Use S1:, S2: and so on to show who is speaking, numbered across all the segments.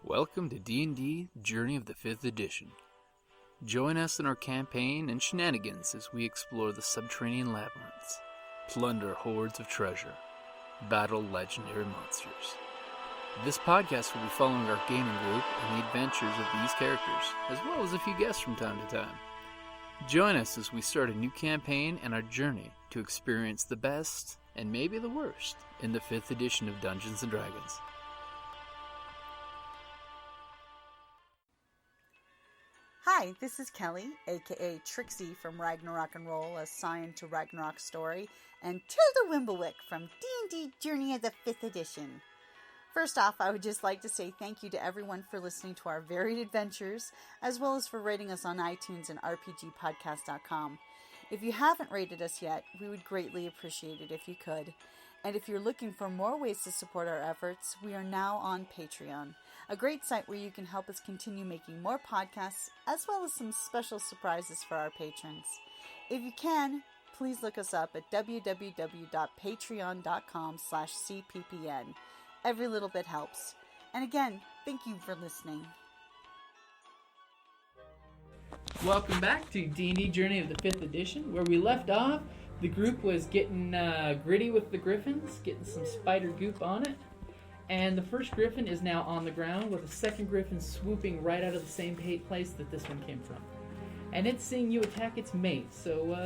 S1: Welcome to D&D Journey of the 5th Edition. Join us in our campaign and shenanigans as we explore the subterranean labyrinths, plunder hordes of treasure, battle legendary monsters. This podcast will be following our gaming group and the adventures of these characters, as well as a few guests from time to time. Join us as we start a new campaign and our journey to experience the best, and maybe the worst, in the 5th edition of Dungeons & Dragons.
S2: Hi, this is Kellie, aka Trixie from Ragnarok and Roll, assigned to Ragnarok Story, and Tilda Wimblewick from D&D Journey of the 5th Edition. First off, I would just like to say thank you to everyone for listening to our varied adventures, as well as for rating us on iTunes and RPGpodcast.com. If you haven't rated us yet, we would greatly appreciate it if you could. And if you're looking for more ways to support our efforts, we are now on Patreon, a great site where you can help us continue making more podcasts, as well as some special surprises for our patrons. If you can, please look us up at www.patreon.com/cppn. Every little bit helps. And again, thank you for listening.
S3: Welcome back to D&D Journey of the 5th Edition. Where we left off, the group was getting gritty with the griffins, getting some spider goop on it. And the first griffin is now on the ground with the second griffin swooping right out of the same place that this one came from. And it's seeing you attack its mate, so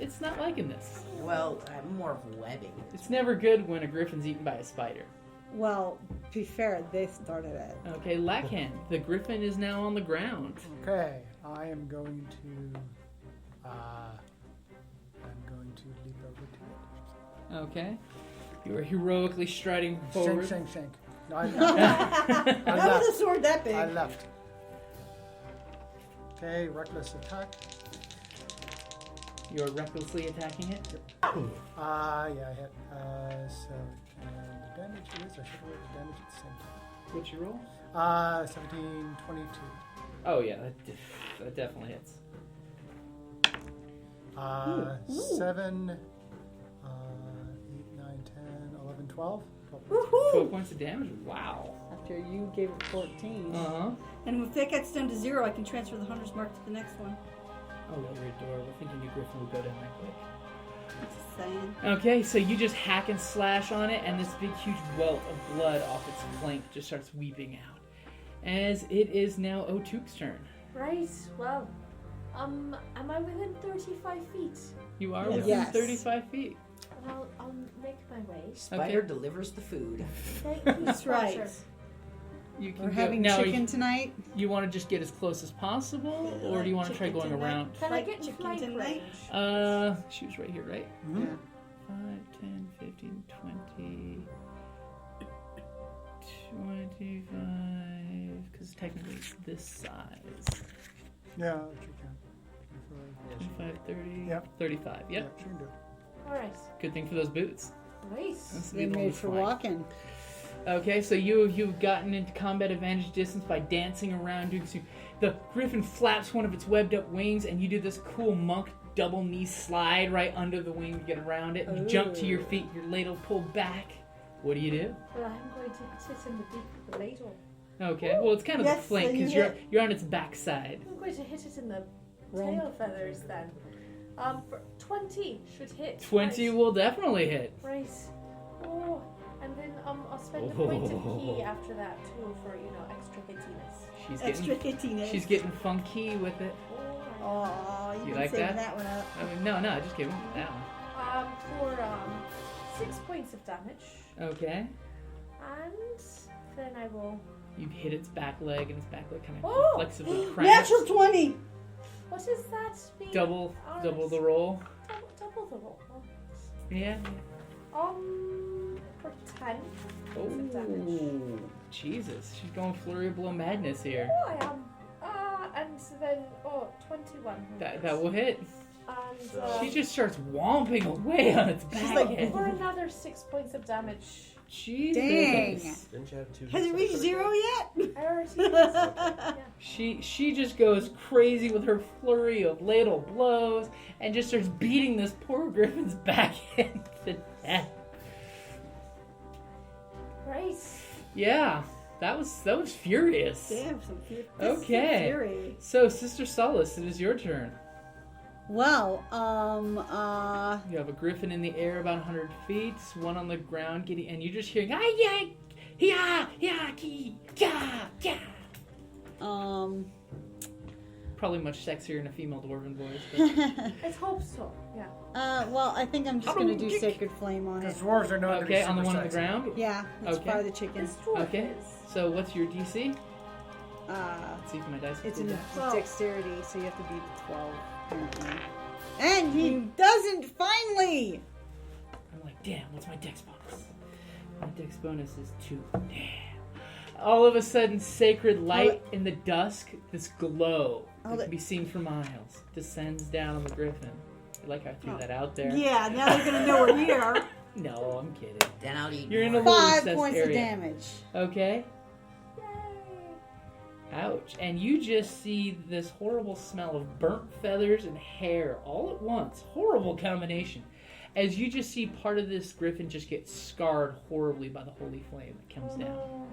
S3: it's not liking this.
S4: Well, I'm more of webbing.
S3: It's never good when a griffin's eaten by a spider.
S5: Well, to be fair, they started it.
S3: Okay, LackHand, the griffin is now on the ground.
S6: Okay, I am going to leap over to it.
S3: Okay. You are heroically striding forward.
S6: Shank. No, I
S5: Not with a sword that big.
S6: I left. Okay, reckless attack.
S3: You're recklessly attacking it?
S6: Yeah, I hit. So, the damage is, I should roll the damage at the same time.
S3: What's your roll?
S6: 17, 22.
S3: Oh yeah, that definitely hits.
S6: 7, 8, 9, 10, 11, 12.
S3: 12 points of damage? Wow.
S5: After you gave it 14.
S3: Uh-huh.
S5: And if that gets down to 0, I can transfer the hunter's mark to the next one.
S3: Oh, well, you're adorable. Thinking your griffin will go down that quick.
S5: Just saying.
S3: Okay, so you just hack and slash on it, and this big, huge welt of blood off its flank just starts weeping out. As it is now O'Tuck's turn.
S7: Right, well, am I within 35 feet?
S3: You are
S5: Yes.
S3: within
S5: Yes.
S3: 35 feet.
S7: Well, I'll make my way.
S4: Spider delivers the food.
S7: Thank you,
S5: That's right.
S7: Roger.
S3: You can
S5: We're
S3: go,
S5: having
S3: now,
S5: chicken tonight.
S3: You want to just get as close as possible, or do you want to try
S5: Chicken
S3: going
S5: tonight.
S3: around?
S7: Can I
S5: Fried
S7: get in
S5: chicken
S7: flank
S5: tonight?
S7: range?
S3: She was right here, right?
S6: Mm-hmm.
S5: Yeah.
S3: 5, 10, 15, 20, 25, because technically it's this size.
S6: Yeah, you can.
S3: 25, 30,
S6: Yep.
S3: 35, yep.
S6: Yeah, you can do it.
S7: Alright.
S3: Good thing for those boots.
S7: Right.
S3: That's the
S5: They're
S3: little
S5: made for
S3: flank.
S5: walking.
S3: Okay, so you've gotten into combat advantage distance by dancing around. The griffin flaps one of its webbed up wings, and you do this cool monk double knee slide right under the wing to get around it. You jump to your feet, your ladle pulled back. What do you do?
S7: Well, I'm going to sit in the beak of the ladle.
S3: Okay, well it's kind of
S5: Yes,
S3: the flank
S5: so you
S3: because you're on its backside.
S7: I'm going to hit it in the
S5: Wrong.
S7: tail feathers then. For 20 should hit.
S3: 20
S7: right.
S3: will definitely hit.
S7: Right. Oh, and then I'll spend a point of key after that too for extra hittiness.
S5: Extra hittiness.
S3: She's getting funky with it.
S7: Alright.
S5: Oh, you
S3: You
S5: can
S3: like
S5: save
S3: that?
S5: that one up.
S3: I mean, no, just give him that one.
S7: For 6 points of damage,
S3: Okay.
S7: and then I will.
S3: You hit its back leg, and its back leg kind of
S7: Oh!
S3: flexibly cracks.
S5: Natural 20!
S7: What does that mean?
S3: Double
S7: Oh,
S3: the
S7: that's-
S3: roll.
S7: Double the roll.
S3: Yeah.
S7: For 10 points of damage.
S3: Oh, Jesus. She's going flurry of blow madness here.
S7: Oh, I am. And then 21.
S3: That will hit.
S7: And
S3: She just starts whomping away on its back.
S5: She's like,
S3: end.
S7: for another 6 points of damage.
S3: Jesus.
S5: Dang.
S4: Didn't you have 2?
S5: Has it reached 0 yet?
S7: I already did. Yeah.
S3: She just goes crazy with her flurry of ladle blows and just starts beating this poor griffin's back end to death.
S7: Right.
S3: Yeah. That was furious.
S5: Damn, some
S3: Okay.
S5: fury.
S3: So, Sister Solace, it is your turn.
S2: Well,
S3: You have a griffin in the air about 100 feet, one on the ground, and you're just hearing, "Ay, yeah, yeah, ki, ya, ya." Probably much sexier in a female dwarven voice. But...
S7: Let's hope so. Yeah.
S2: Well, I think I'm just going to do Sacred Flame on it.
S6: Because dwarves are known to be
S3: Okay, on the
S6: super
S3: one on the
S6: sexy.
S3: ground?
S2: Yeah, that's
S3: Okay.
S2: part of the chicken.
S7: This dwarf
S3: Okay.
S7: is.
S3: So, what's your DC?
S2: Uh,
S3: Let's see if my dice
S2: it's
S3: will
S2: in
S3: pull down.
S2: dexterity, so you have to beat 12, apparently. And he doesn't, finally!
S3: I'm like, damn, what's my dex bonus? My dex bonus is 2. Damn. All of a sudden, sacred light in the dusk, this glow that can be seen for miles, descends down on the griffin. I like how I threw that out there.
S5: Yeah, now they're gonna know we're here.
S3: No, I'm kidding.
S4: Then I'll eat
S3: You're in a
S4: more.
S3: little
S2: 5
S3: recessed
S2: points
S3: area.
S2: of damage.
S3: Okay. Ouch. And you just see this horrible smell of burnt feathers and hair all at once. Horrible combination. As you just see part of this griffin just get scarred horribly by the holy flame that comes down.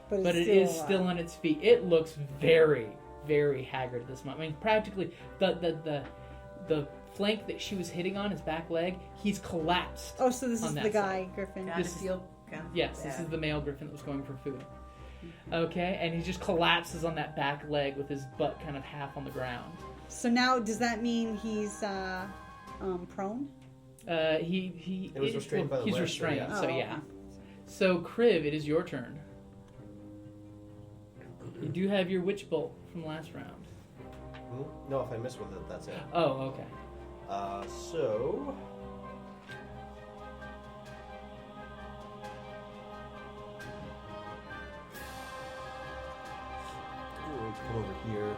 S3: But it is still on its feet. It looks very, very haggard at this moment. I mean, practically, the flank that she was hitting on, his back leg, he's collapsed.
S2: Oh, so this
S3: on
S2: is
S3: that
S2: the guy,
S3: side.
S2: Griffin.
S4: Kind
S3: This
S4: of
S3: is-
S4: feel kind of
S3: Yes, this
S4: bad.
S3: is the male griffin that was going for food. Okay, and he just collapses on that back leg with his butt kind of half on the ground.
S2: So now, does that mean he's prone?
S3: He
S8: It was restrained by the
S3: he's
S8: leg, so
S3: restrained,
S8: yeah.
S3: so
S2: Oh,
S3: yeah.
S2: okay.
S3: So Kriv, it is your turn. You do have your witch bolt from last round.
S8: No, if I miss with it, that's it.
S3: Oh, okay.
S8: So... We'll come over here.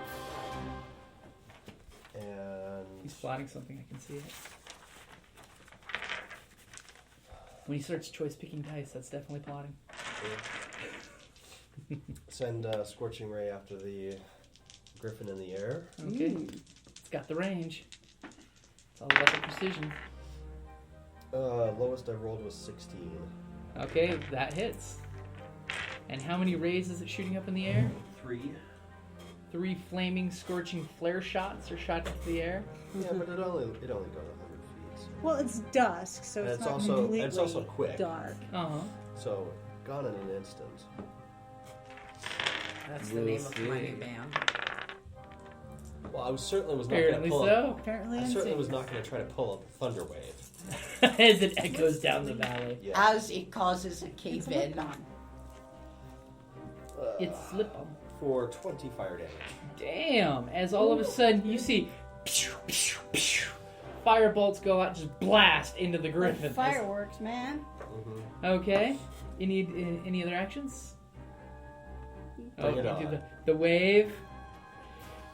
S8: And...
S3: He's plotting something. I can see it. When he starts choice picking dice, that's definitely plotting.
S8: Send Scorching Ray after the griffin in the air.
S3: Okay. It's got the range. It's all about the precision.
S8: Lowest I rolled was 16.
S3: Okay, that hits. And how many rays is it shooting up in the air?
S8: 3.
S3: 3 flaming, scorching flare shots are shot into the air.
S8: Yeah, but it only goes 100 feet.
S2: Well, it's dusk, so
S8: And
S2: it's
S8: it's
S2: not
S8: also-
S2: completely
S8: it's also quick.
S2: dark.
S3: Uh-huh.
S8: So, gone in an instant.
S4: That's the
S3: We'll
S4: name of my
S3: see.
S4: new band.
S8: Well, I certainly was not going to
S3: Apparently
S8: pull
S3: so.
S2: Apparently,
S8: I
S2: I'm
S8: certainly
S2: safe.
S8: was not going to try to pull a thunder wave.
S3: As it echoes down the valley.
S8: Yeah.
S4: As it causes a cave in.
S3: It's slip on.
S8: For 20 fire damage.
S3: Damn! As all of a sudden you see pew, pew, pew, fire bolts go out, just blast into the griffin.
S5: Fireworks, man.
S8: Mm-hmm.
S3: Okay. You need any other actions?
S8: Bring
S3: you
S8: it
S3: do
S8: on.
S3: the wave.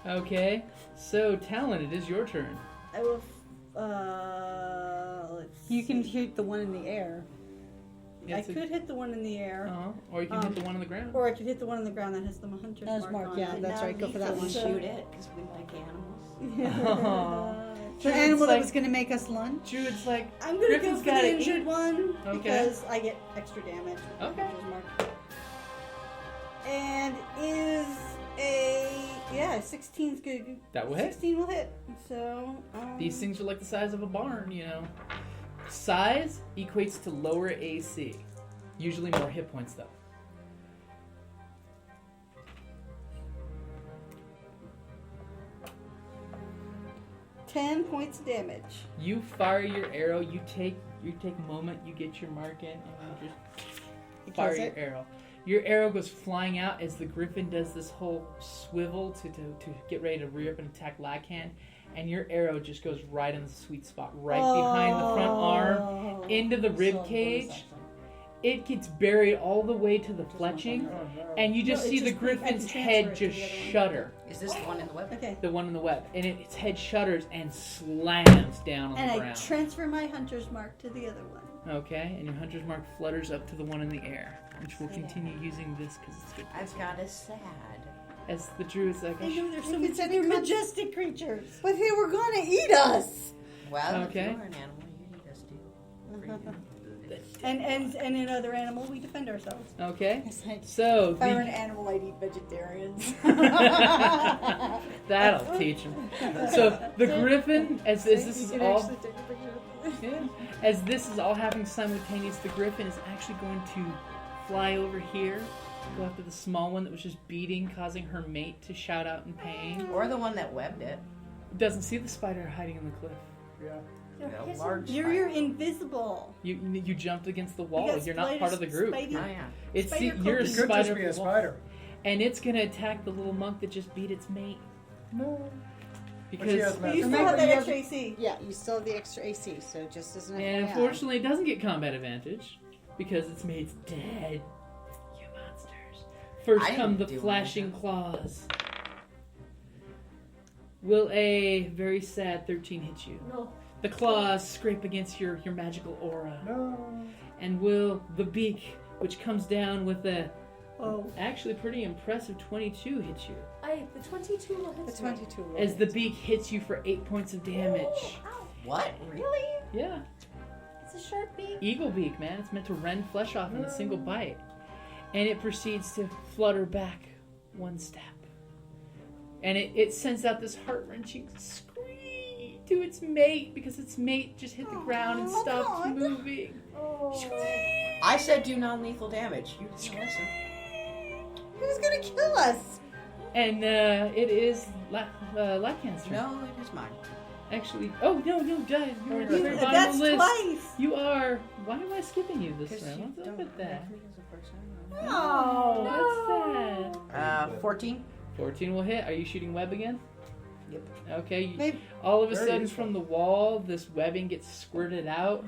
S3: Okay. So Tallyn, it is your turn.
S5: I will. Let's
S2: You can
S5: see.
S2: hit the one in the air.
S5: I could hit the one in the air,
S3: Or you can hit the one on the ground.
S5: or I could hit the one on the ground that has the hunter's
S2: That's
S5: mark
S2: mark,
S5: on
S2: yeah,
S5: it.
S2: that's right. Go for that one.
S4: Shoot it, because we like animals.
S2: The
S3: Druid's
S2: animal that
S3: like-
S2: was going to make us lunch.
S3: Druid's like,
S5: I'm gonna
S3: Griffin's
S5: go for
S3: got
S5: the
S3: it.
S5: injured one
S3: Okay.
S5: because I get extra damage. with the
S3: Okay.
S5: hunter's mark. And is a 16's good.
S3: That will hit.
S5: 16 will hit. So
S3: These things are like the size of a barn, you know. Size equates to lower AC. Usually more hit points, though.
S5: $10 points of damage.
S3: You fire your arrow. You take a moment. You get your mark in, and you just fire
S2: kills
S3: your
S2: it?
S3: arrow. Your arrow goes flying out as the griffin does this whole swivel to get ready to rear up and attack LackHand, and your arrow just goes right in the sweet spot, right behind the front arm, into the rib cage. It gets buried all the way to the fletching, and you just
S5: No, it
S3: see the
S5: just- I
S3: griffin's
S5: can
S3: head
S5: transfer it to
S3: just
S5: the other one.
S3: shudder.
S4: Is this the one in the web?
S5: Okay.
S3: The one in the web, and its head shudders and slams down on
S5: And
S3: the
S5: I
S3: ground.
S5: transfer my hunter's mark to the other one.
S3: Okay, and your hunter's mark flutters up to the one in the air, which we'll continue using this because it's good.
S4: I've got a sad.
S3: As the druid's like,
S5: I know there's so
S2: You
S5: many
S2: said
S5: they're
S2: you meant-
S5: majestic creatures.
S2: But they were going to eat us.
S4: Well,
S3: Okay.
S4: if you were an animal, you need us to. For you.
S5: And in other animal, we defend ourselves.
S3: Okay.
S2: It's like,
S3: So
S2: if I were an
S3: the,
S2: animal, I'd eat vegetarians.
S3: that'll teach him. So the griffin, as this is all, as this is all happening simultaneous, the griffin is actually going to fly over here, go after the small one that was just beating, causing her mate to shout out in pain.
S4: Or the one that webbed it.
S3: Doesn't see the spider hiding in the cliff.
S6: Yeah.
S4: The large
S5: You're invisible.
S3: You jumped against the
S5: You
S3: wall.
S5: got
S3: You're not part of the group.
S5: Spidey.
S4: Oh, yeah.
S3: It's
S5: spider
S3: you're a
S5: cookie.
S6: It could
S3: spider.
S6: just be a
S3: of the wall.
S6: spider.
S3: And it's gonna attack the little monk that just beat its mate.
S6: No.
S3: Because
S6: has
S5: But
S6: magic.
S5: you still
S6: Remember,
S5: have that
S6: you
S5: extra AC.
S2: Yeah, you still have the extra AC, so just as an
S3: and
S2: FYI.
S3: unfortunately, it doesn't get combat advantage because its mate's dead. You monsters! First
S4: I
S3: come
S4: didn't
S3: the
S4: do
S3: flashing
S4: anything.
S3: claws. Will a very sad 13 hit you?
S7: No.
S3: The claws scrape against your magical aura.
S6: No.
S3: And will the beak, which comes down with a
S5: Oh.
S3: actually pretty impressive 22, hit you?
S7: The 22 will hit
S2: The 22 roll.
S3: As the beak hits you for 8 points of damage.
S7: Ow.
S4: What? Really?
S3: Yeah.
S7: It's a sharp beak.
S3: Eagle beak, man. It's meant to rend flesh off in a single bite. And it proceeds to flutter back one step. And it sends out this heart-wrenching scream to its mate because its mate just hit the ground and stopped
S2: God.
S3: moving.
S7: Oh.
S4: I said do non-lethal damage. You didn't listen.
S2: Who's gonna kill us?
S3: And it is LackHand's turn.
S4: No, it is mine.
S3: Actually, oh, no, guys. You're at the very bottom
S5: That's
S3: of the list.
S5: twice.
S3: You are... Why am I skipping you this
S4: Because
S3: round?
S4: you
S3: What's up
S4: don't
S3: with that?
S4: have me as a person.
S3: Oh, what's that?
S4: 14.
S3: 14 will hit. Are you shooting web again?
S4: Yep.
S3: Okay. you-
S2: Maybe.
S3: all of a
S6: Very
S3: sudden,
S6: useful.
S3: from the wall, this webbing gets squirted out,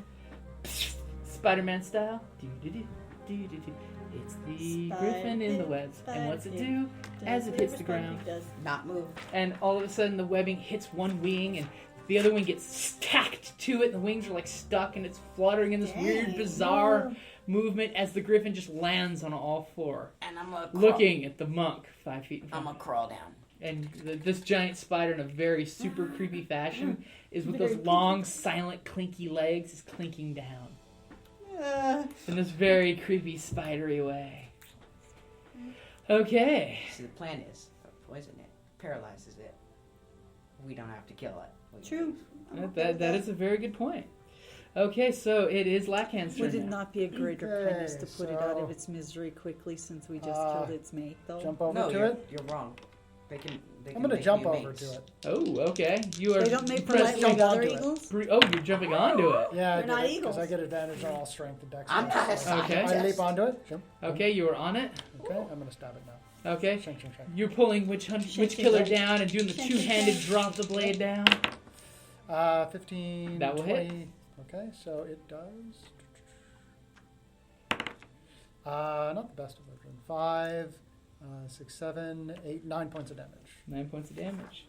S3: Spider-Man style. Do-do-do-do-do-do. It's the griffin in the webs. And what's it do? As it hits the ground.
S4: Not move.
S3: And all of a sudden, the webbing hits one wing, and the other wing gets stacked to it, and the wings are like stuck, and it's fluttering in this weird, bizarre movement as the griffin just lands on all four,
S4: And I'm gonna crawl.
S3: looking at the monk 5 feet in
S4: I'm
S3: front.
S4: gonna crawl down.
S3: And this giant spider, in a very super creepy fashion, is with those long, silent, clinky legs, is clinking down in this very creepy, spidery way. Okay.
S4: See, the plan is poison it, paralyzes it. We don't have to kill it. We
S5: True.
S3: That is a very good point. Okay, so it is LackHand's
S2: Would
S3: turn
S2: it
S3: now.
S2: not be a greater
S6: Okay,
S2: kindness to put it out
S6: so-
S2: of its misery quickly since we just killed its mate, though?
S6: Jump over
S4: No,
S6: to
S4: you're,
S6: it.
S4: you're wrong. They can
S6: I'm
S4: make
S6: gonna jump
S4: you
S6: over
S4: mates.
S6: to it.
S3: Oh, okay. You are
S2: They don't make for
S3: pressing-
S2: like
S6: jump
S2: other
S6: onto it.
S2: eagles?
S3: Oh, you're jumping onto it.
S6: Yeah,
S5: They're not
S6: because
S5: eagles.
S6: I get advantage on all strength and dex.
S4: I'm not a
S6: checks.
S4: scientist.
S3: Okay.
S6: I leap onto it. Jump.
S3: Okay, you are on it.
S6: Okay, I'm gonna stab it now.
S3: Okay.
S6: Shank, shank, shank.
S3: You're pulling witch killer down and doing the two-handed drop the blade down.
S6: 15,
S3: That will
S6: 20.
S3: hit.
S6: Okay, so it does. Not the best of it. 5, 6, 7, 8, 9 points of damage.
S3: 9 points of damage.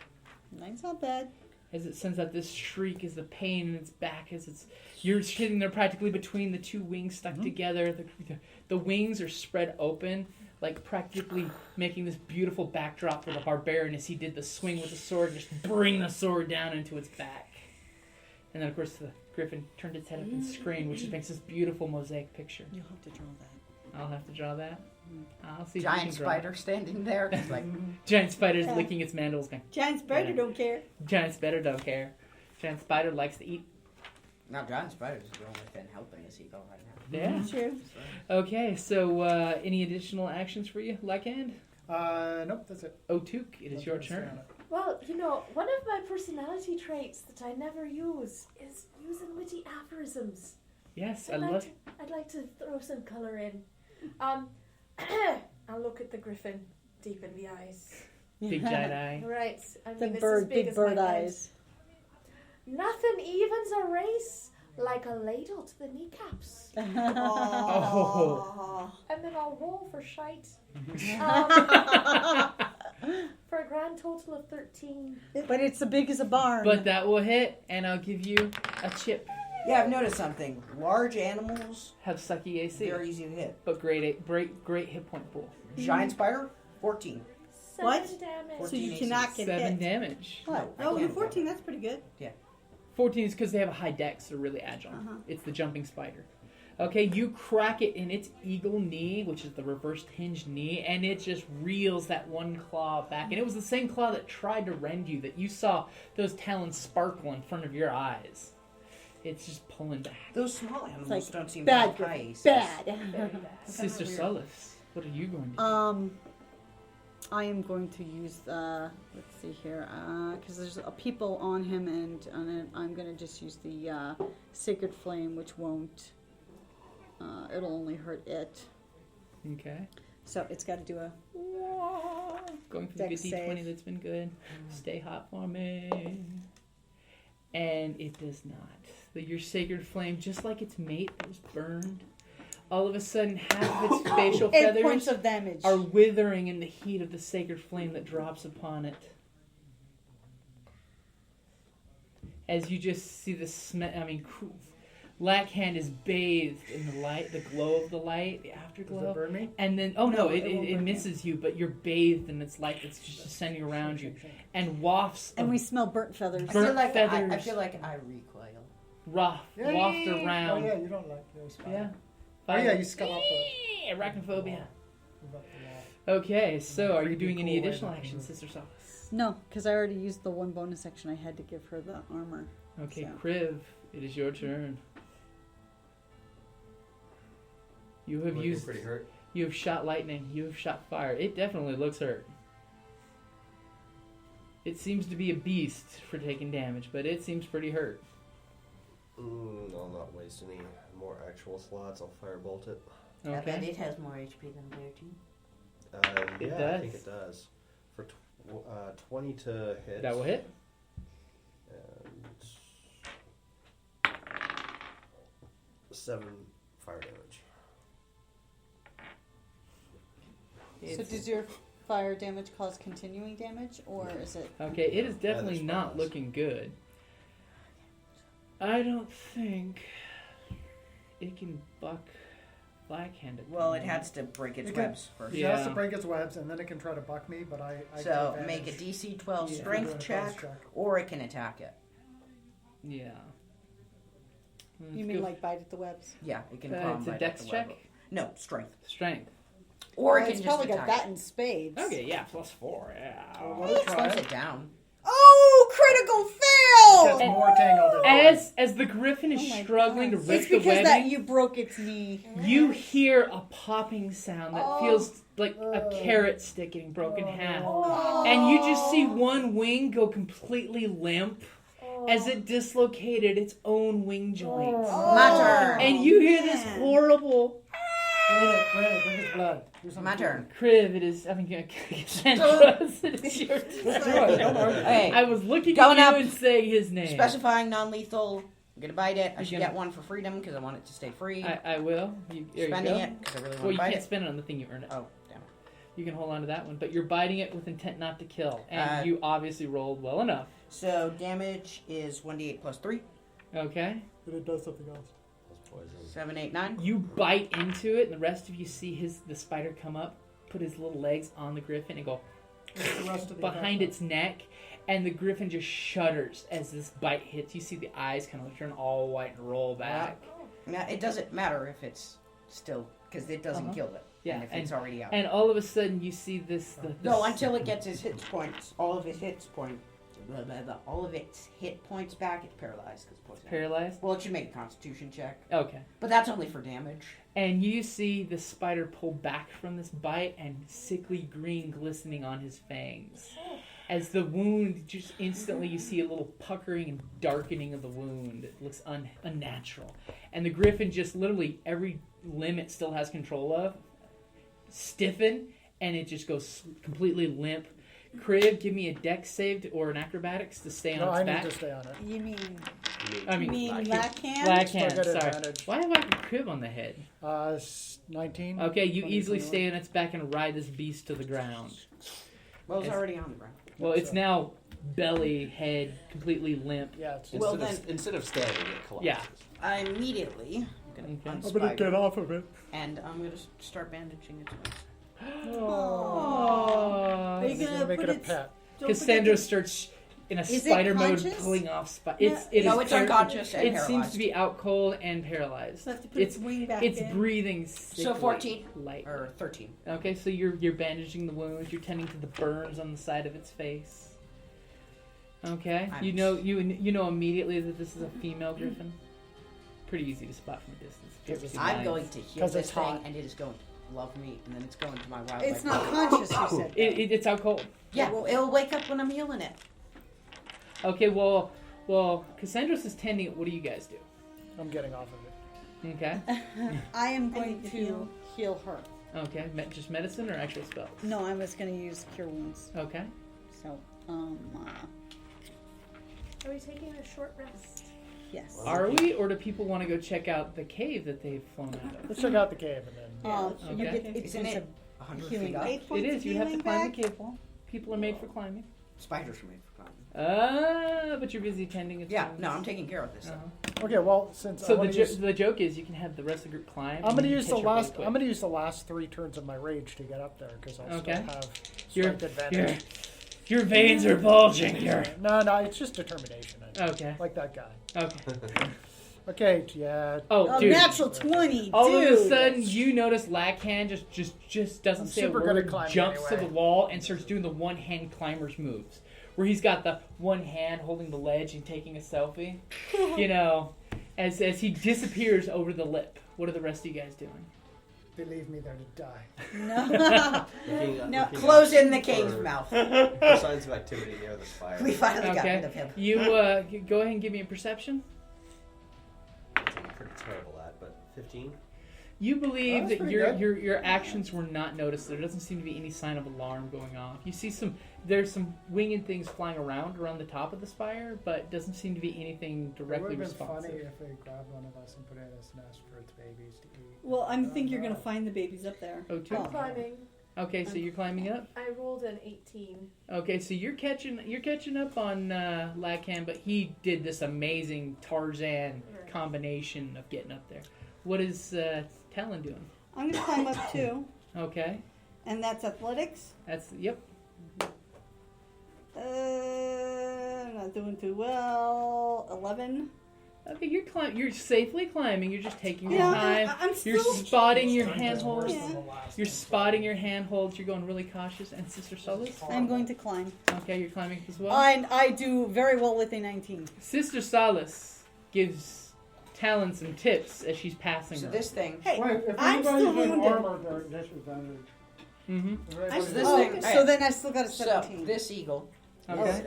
S2: Nine's not bad.
S3: As it sends out this shriek as the pain in its back as you're sitting there practically between the two wings stuck together. The wings are spread open, like practically making this beautiful backdrop for the barbarian as he did the swing with the sword, just bring the sword down into its back. And then of course the griffin turned its head up and screamed, which makes this beautiful mosaic picture.
S2: You'll have to draw that.
S3: I'll have to draw that. I'll see.
S4: Giant
S3: if you can draw it.
S4: spider standing there. It's like,
S3: Giant spider's licking its mandibles. Going,
S5: Giant spider
S3: Yeah.
S5: don't care.
S3: Giant spider don't care. Giant spider likes to eat.
S4: now giant spiders is the only thing helping us eagle right now.
S3: Yeah.
S5: True.
S3: Okay, so any additional actions for you, LackHand?
S6: Nope, that's it.
S3: O'Tuck, it is your
S6: Let's stay
S3: turn.
S6: on it.
S7: Well, one of my personality traits that I never use is using witty aphorisms.
S3: Yes,
S7: I'd like to throw some color in. I'll look at the griffin deep in the eyes.
S3: big giant eye.
S7: Right. I mean,
S2: The
S7: it's as
S2: bird,
S7: big
S2: big
S7: as my
S2: bird
S7: head.
S2: eyes.
S7: Nothing evens a race like a ladle to the kneecaps.
S3: Oh.
S7: And then I'll roll for shite. For a grand total of 13.
S2: But it's as big as a barn.
S3: But that will hit, and I'll give you a chip.
S4: Yeah, I've noticed something. Large animals,
S3: Have sucky AC,
S4: very easy to hit.
S3: but great hit point pool.
S4: Giant spider, 14.
S7: 7
S5: What?
S7: damage.
S5: So you
S4: 14
S5: cannot
S4: AC.
S5: get
S3: 7
S5: hit.
S3: damage.
S4: No, I
S5: Oh, the
S4: can't.
S5: 14, that's pretty good.
S3: 14 is because they have a high dex, they're really agile.
S5: Uh-huh.
S3: It's the jumping spider. Okay, you crack it in its eagle knee, which is the reversed hinged knee, and it just reels that one claw back. And it was the same claw that tried to rend you, that you saw those talons sparkle in front of your eyes. It's just pulling back.
S4: Those small animals
S5: like
S4: don't seem
S5: bad,
S4: to have eyes.
S5: bad.
S3: Sister
S5: weird.
S3: Solace, what are you going to do?
S2: I am going to use let's see here, because there's people on him, and I'm going to just use the Sacred Flame, which won't, it'll only hurt it.
S3: Okay.
S2: So it's got to do a...
S3: Going for the good
S2: Dex
S3: D20,
S2: save.
S3: that's been good. Stay hot for me. And it does not. Your Sacred Flame, just like its mate that was burned, all of a sudden half of its facial
S2: 8
S3: feathers
S2: points of damage.
S3: are withering in the heat of the Sacred Flame that drops upon it. As you just see the LackHand is bathed in the light, the glow of the light, the afterglow.
S6: Does it burn me?
S3: And then, it misses you, but you're bathed in its light that's just descending around you. And wafts
S2: And
S3: of
S2: we smell burnt feathers.
S3: Burnt
S4: I
S3: feathers.
S4: feel like I recoil.
S3: waft
S6: Oh
S3: around.
S6: yeah, you don't like those.
S3: Yeah.
S6: Oh yeah, you scum up
S3: Arachnophobia.
S6: the wall.
S3: Okay, so are you
S6: Pretty
S3: doing any
S6: cool way
S3: additional
S6: to
S3: actions,
S6: do it.
S3: Sister Solace?
S2: No, because I already used the one bonus action I had to give her the armor.
S3: Okay,
S2: So.
S3: Kriv, it is your turn. You have
S8: Looking
S3: used.
S8: pretty hurt.
S3: You have shot lightning. You have shot fire. It definitely looks hurt. It seems to be a beast for taking damage, but it seems pretty hurt.
S8: I'll not waste any more actual slots. I'll firebolt it.
S4: I bet
S3: Okay.
S4: it has more HP than Bear too.
S3: It
S8: Yeah,
S3: does.
S8: I think it does. For 20 to hit.
S3: That will hit.
S8: And 7 fire damage.
S2: So does your fire damage cause continuing damage, or is it...
S3: Okay, it is definitely
S8: that's
S3: not
S8: fast.
S3: looking good. I don't think it can buck LackHand.
S4: Well, it has to break its
S6: It can-
S4: webs first.
S6: It
S3: Yeah.
S6: has to break its webs, and then it can try to buck me, but I
S4: So
S6: get
S4: make a
S6: advantage.
S4: DC 12
S3: Yeah.
S6: Do
S4: strength
S6: an
S4: check,
S6: opposed check.
S4: or it can attack it.
S3: Yeah.
S2: You mean like bite at the webs?
S4: Yeah, it can
S3: it's
S4: combat
S3: a dex
S4: the
S3: check?
S4: web. No, strength.
S3: Strength.
S4: Or it
S2: Well,
S4: can
S2: it's
S4: just
S2: probably got
S4: attack
S2: that
S4: it.
S2: in spades.
S3: Okay, yeah, +4. Yeah.
S6: Let it try
S4: Slows
S6: it.
S4: it down.
S2: Oh, critical
S6: It
S2: fail!
S6: gets more tangled in
S3: As the griffin is
S2: Oh my
S3: struggling
S2: God.
S3: to rip
S2: It's
S3: the
S2: because that
S3: webbing,
S2: you broke its knee.
S3: you hear a popping sound that
S2: Oh.
S3: feels like a carrot stick getting broken in half. And you just see one wing go completely limp as it dislocated its own wing joint.
S4: My turn.
S3: And you hear this horrible
S6: Granted, drink his blood. Do something
S4: My
S6: to it.
S4: turn.
S3: Kriv. It is, Kasandros, it is your turn.
S4: Okay.
S3: I was looking
S4: Going
S3: at you
S4: up.
S3: and saying his name.
S4: Specifying non-lethal. I'm gonna bite it. I
S3: You
S4: should
S3: can-
S4: get one for freedom because I want it to stay free.
S3: I will. There
S4: Spending
S3: you go.
S4: it because I really
S3: Well,
S4: want
S3: you
S4: to bite
S3: can't
S4: it.
S3: spend it on the thing you earn it.
S4: Oh, damn it.
S3: You can hold on to that one, but you're biting it with intent not to kill, and
S4: Uh,
S3: you obviously rolled well enough.
S4: So damage is 1d8 plus 3.
S3: Okay,
S6: But it does something else.
S8: That's poison.
S4: 7, 8, 9.
S3: you bite into it, and the rest of you see the spider come up, put his little legs on the griffin, and go
S6: What's the rest of the
S3: behind
S6: attack?
S3: its neck, and the griffin just shudders as this bite hits. You see the eyes kind of turn all white and roll back.
S4: Now, it doesn't matter if it's still, because it doesn't
S3: Uh-huh.
S4: kill it.
S3: Yeah,
S4: And if it's already out.
S3: And all of a sudden, you see this.
S4: No, until it gets his hit points. All of his hit points. Blah, blah, blah. All of its hit points back. It's paralyzed because poison.
S3: paralyzed.
S4: Well, it should make a Constitution check,
S3: Okay.
S4: but that's only for damage.
S3: And you see the spider pull back from this bite and sickly green glistening on his fangs. As the wound, just instantly you see a little puckering and darkening of the wound. It looks unnatural. And the griffin just literally, every limb it still has control of, stiffen, and it just goes completely limp. Kriv, give me a dex save or an acrobatics to stay on
S6: No,
S3: its
S6: I
S3: back.
S6: need to stay on it.
S2: You mean
S3: I mean,
S2: LackHand?
S3: LackHand,
S6: Still got
S3: sorry.
S6: advantage.
S3: Why have I got Kriv on the head?
S6: 19.
S3: Okay, you
S6: 20,
S3: easily
S6: 21.
S3: stay on its back and ride this beast to the ground.
S4: Well, it's
S3: It's-
S4: already on the ground.
S3: Well, it's
S6: So-
S3: now belly, head, completely limp.
S6: Yeah, it's
S4: Well,
S8: Instead of standing, it collapses.
S3: Yeah.
S4: I immediately am going to
S3: Okay.
S4: unspider
S6: off of it.
S4: and I'm going to start bandaging its legs.
S2: Are you
S6: He's
S2: gonna
S6: gonna make
S2: put
S6: it a
S2: its...
S6: pet.
S2: don't forget
S3: Cassandra
S2: to-
S3: starts in a
S2: Is it
S3: spider mode,
S2: conscious?
S3: pulling off.
S5: Yeah.
S4: It's unconscious and
S3: It
S4: paralyzed.
S3: seems to be out cold and paralyzed.
S5: So I have to put its wing back
S3: It's
S5: in.
S3: breathing sickly,
S4: So 14
S3: light.
S4: or 13.
S3: Okay, so you're bandaging the wounds. You're tending to the burns on the side of its face. Okay, you know immediately that this is a female griffin. Pretty easy to spot from a distance. If you ever see
S4: I'm
S3: mines.
S4: going to heal
S6: 'Cause
S4: this
S6: it's
S4: thing,
S6: hot.
S4: and it is going to love me, and then it's going to my wild
S2: It's
S4: life.
S2: not conscious, you said.
S3: It's out cold.
S4: Yeah, well, it'll wake up when I'm healing it.
S3: Okay, well, Kasandros is tending it. What do you guys do?
S6: I'm getting off of it.
S3: Okay,
S2: I am
S5: I
S2: going
S5: need to
S2: to heal her.
S3: okay, just medicine or actual spells?
S2: No, I was going to use Cure Wounds.
S3: Okay,
S2: So,
S7: Are we taking a short rest?
S2: yes.
S3: are we, or do people want to go check out the cave that they've flown out of?
S6: Let's check out the cave and then.
S2: You
S3: Okay.
S2: get 8
S4: Isn't
S2: points
S4: it
S2: of
S4: 100
S2: healing
S4: feet up?
S2: back.
S5: 8 points
S3: It
S5: of
S3: is. You have to
S5: healing
S3: climb
S5: back.
S3: the cave wall. People are made for climbing.
S4: Spiders are made for climbing.
S3: But you're busy tending its
S4: Yeah,
S3: wounds.
S4: no, I'm taking care of this.
S3: Uh-huh.
S6: Okay, well, since
S3: So
S6: I wanna use,
S3: the joke is you can have the rest of the group climb.
S6: I'm
S3: and
S6: gonna
S3: you
S6: use
S3: catch
S6: the
S3: up really
S6: last.
S3: quick.
S6: I'm gonna use the last 3 turns of my rage to get up there because I'll
S3: Okay.
S6: still have
S3: Your
S6: strength advantage.
S3: your veins are bulging.
S6: No, it's just determination.
S3: Okay.
S6: Like that guy.
S3: Okay.
S6: Okay, yeah.
S3: Oh,
S2: A
S3: dude.
S2: natural 20,
S3: All
S2: dude.
S3: of a sudden, you notice LackHand just doesn't
S6: I'm
S3: say a
S6: super good at
S3: word,
S6: climbing
S3: jumps to
S6: anyway.
S3: the wall, and starts doing the one-hand climber's moves, where he's got the one hand holding the ledge and taking a selfie. You know, as he disappears over the lip. What are the rest of you guys doing?
S6: They leave me there to die.
S2: No. No,
S8: Looking
S4: Close
S8: out
S4: in the cave
S8: for-
S4: mouth.
S8: for signs of activity near the fire.
S4: We finally got rid
S3: Okay.
S4: of him.
S3: You go ahead and give me a perception.
S8: I'm pretty terrible at, but 15.
S3: You believe
S6: Oh, that's
S3: that
S6: pretty
S3: your,
S6: good.
S3: your actions were not noticed. There doesn't seem to be any sign of alarm going off. You see there's some winged things flying around the top of the spire, but doesn't seem to be anything
S6: It would
S3: directly
S6: have been
S3: responsive.
S6: funny if they grabbed one of us and put it in its nest for its babies to eat.
S5: Well, I think you're going to find the babies up there.
S3: Oh, two.
S7: I'm climbing.
S3: Okay, so you're climbing up.
S7: I rolled an 18.
S3: Okay, so you're catching up on LackHand, but he did this amazing Tarzan
S7: Right.
S3: combination of getting up there. What is Tallyn doing?
S5: I'm going to climb up too,
S3: Okay,
S5: and that's athletics.
S3: that's yep.
S5: I'm not doing too well. 11.
S3: Okay, you're safely climbing. You're just taking your
S5: Yeah,
S3: time.
S5: I'm
S3: You're
S5: still.
S3: spotting your
S6: Strength is worse
S3: handholds.
S6: than
S5: Yeah.
S6: the last
S3: You're
S6: one.
S3: spotting your handholds. You're going really cautious. And Sister Solace?
S2: I'm going to climb.
S3: Okay, you're climbing as well.
S2: And I do very well with a 19.
S3: Sister Solace gives Tallyn some tips as she's passing
S4: So
S3: her.
S4: this thing.
S5: Hey,
S6: Wait, if
S5: I'm
S6: anybody's
S5: still
S6: in
S5: wounded.
S6: armor, they're at disadvantage.
S3: Mm-hmm.
S6: If
S4: So
S6: anybody's
S4: this
S2: Oh,
S4: thing.
S2: so then I still got a
S4: So
S2: 17.
S4: this eagle.
S3: Okay.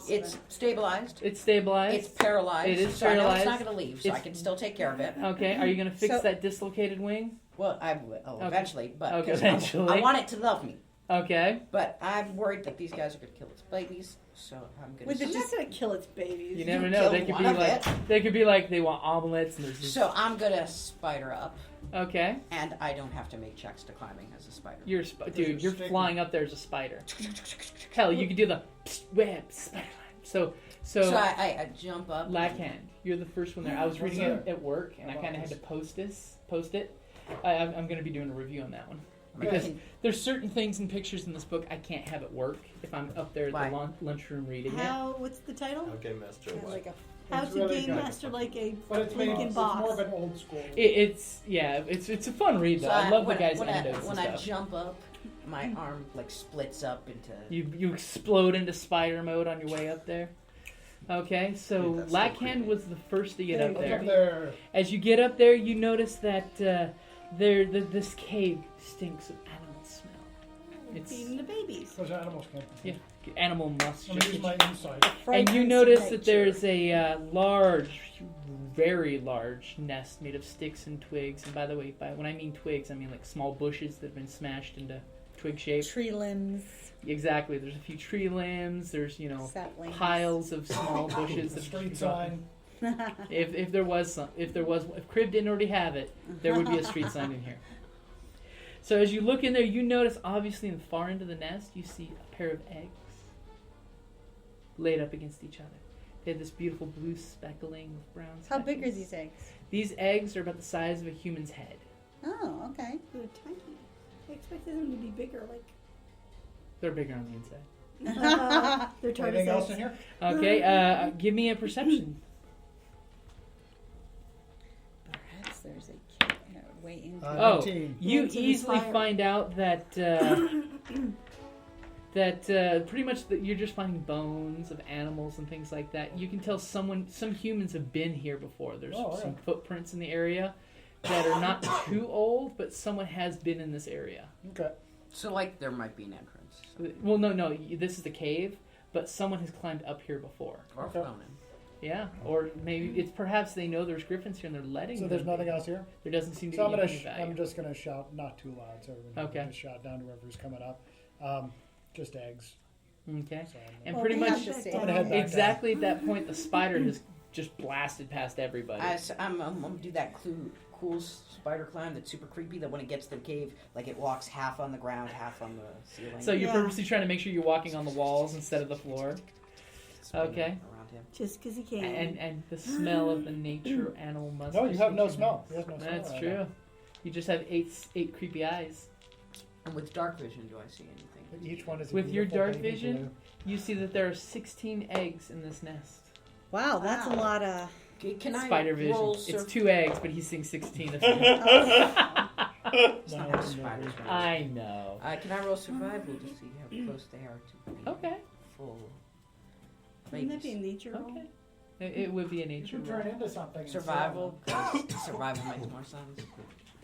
S4: It's stabilized.
S3: It's stabilized.
S4: It's paralyzed.
S3: It is
S4: so I know it's
S3: paralyzed.
S4: not going to leave, so I
S3: It's-
S4: can still take care of it.
S3: Okay, are you going to fix
S2: So-
S3: that dislocated wing?
S4: Well, I will
S3: Okay.
S4: eventually, but
S3: Okay,
S4: 'cause
S3: eventually.
S4: I want it to love me.
S3: Okay.
S4: But I'm worried that these guys are going to kill its babies, so I'm going
S2: With
S4: to.
S2: the
S5: I'm not going to kill its babies.
S3: You never
S4: You
S3: know.
S4: kill
S3: They could
S4: one
S3: be
S4: of
S3: like
S4: it.
S3: they could be like they want omelets and there's just,
S4: So I'm going to spider up,
S3: okay.
S4: and I don't have to make checks to climbing as a spider.
S3: You're dude. You're
S6: stigma.
S3: flying up there as a spider. Hell, you could do the psst, web spider line. So
S4: I jump up.
S3: LackHand, you're the first one there. I was
S6: What's
S3: reading it
S6: that?
S3: at work, and I
S6: How
S3: kind of
S6: about
S3: had to post it. I'm going to be doing a review on that one because
S4: Okay.
S3: there's certain things and pictures in this book I can't have at work if I'm up there at
S4: Why?
S3: the lunchroom reading it.
S5: What's the title?
S8: Okay, Master.
S2: Yeah,
S8: What?
S2: like a
S5: How
S6: It's
S5: to
S6: really
S5: Game
S6: good.
S5: Master like a
S6: But it's made,
S5: Lincoln
S6: it's
S5: boss.
S6: more of an old school.
S3: It's a fun read though.
S4: So
S3: I love
S4: when,
S3: the guy's
S4: when
S3: anecdotes
S4: when
S3: and
S4: I
S3: stuff.
S4: jump up, my arm like splits up into.
S3: You explode into spider mode on your way up there. Okay, so
S8: Dude, that's so
S3: LackHand
S8: creepy.
S3: was the first to get
S6: Hey,
S3: up
S6: look
S3: there.
S6: up there.
S3: As you get up there, you notice that this cave stinks of animal smell. It's
S5: feeding the babies.
S6: Those animals can't be.
S3: yeah, animal must.
S6: I'm gonna use my insight.
S3: And you
S2: fragrance
S3: notice
S2: of
S3: that
S2: nature.
S3: there's a large, very large nest made of sticks and twigs. And by the way, when I mean twigs, I mean like small bushes that have been smashed into twig shape.
S2: tree limbs,
S3: Exactly. There's a few tree limbs. There's
S2: saplings.
S3: piles of small bushes.
S6: The
S3: that-
S6: street sign.
S3: If Kriv didn't already have it, there would be a street sign in here. So as you look in there, you notice obviously in the far end of the nest, you see a pair of eggs laid up against each other. They have this beautiful blue speckling with brown
S2: How big are
S3: speckles.
S2: these eggs?
S3: These eggs are about the size of a human's head.
S2: Oh, okay.
S5: They're tiny. I expected them to be bigger. Like
S3: They're bigger on the inside.
S5: They're trying
S6: Anything
S5: to
S6: else in here?
S3: Okay, give me a perception.
S2: Perhaps there's a way in.
S6: 19.
S3: You
S5: Into the
S3: easily
S5: fire.
S3: find out that pretty much that you're just finding bones of animals and things like that. You can tell some humans have been here before. There's some footprints in the area that are not too old, but someone has been in this area.
S6: Okay.
S4: So, like, there might be an entrance.
S3: Well, no, this is the cave, but someone has climbed up here before.
S4: Or
S6: Okay.
S4: flown in.
S3: Yeah, or maybe it's perhaps they know there's griffins here and they're letting
S6: So
S3: them
S6: there's
S3: be.
S6: nothing else here?
S3: There doesn't seem to
S6: So
S3: be any value.
S6: I'm just going to shout, not too loud, so everyone
S3: Okay.
S6: just shout down to whoever's coming up. Just eggs.
S3: Okay.
S6: So
S3: And
S5: Well,
S3: pretty
S5: we
S3: much
S5: have to
S6: I'm
S5: stay
S6: going to head
S5: down.
S6: back
S3: exactly at that point, the spider has just blasted past everybody.
S4: I'm gonna do that cool spider climb that's super creepy. That when it gets to the cave, like it walks half on the ground, half on the ceiling.
S3: So you're
S5: Yeah.
S3: purposely trying to make sure you're walking on the walls instead of the floor.
S4: Spinning
S3: Okay.
S4: around him.
S5: Just because he can.
S3: And the smell of the nature animal must.
S6: No, you have no smell. He has no smell.
S3: That's
S6: right
S3: true.
S6: now.
S3: You just have eight creepy eyes.
S4: And with dark vision, do I see anything?
S6: Each one is a
S3: With your
S6: beautiful
S3: dark
S6: baby
S3: vision?
S6: blue.
S3: You see that there are 16 eggs in this nest.
S2: Wow, that's a
S4: Wow.
S2: lot of.
S4: Can I
S3: Spider vision.
S4: roll
S3: It's 2 eggs, but he's seeing 16 of them.
S4: It's not how spiders work.
S3: I know.
S4: Can I roll survival to see how close they are to being
S3: Okay.
S4: full
S5: Wouldn't that be a
S4: babies?
S5: nature roll?
S3: Okay. It would be a
S6: You
S3: nature
S6: can
S3: roll.
S6: turn into something. and
S4: Survival, 'cause survival makes more sense.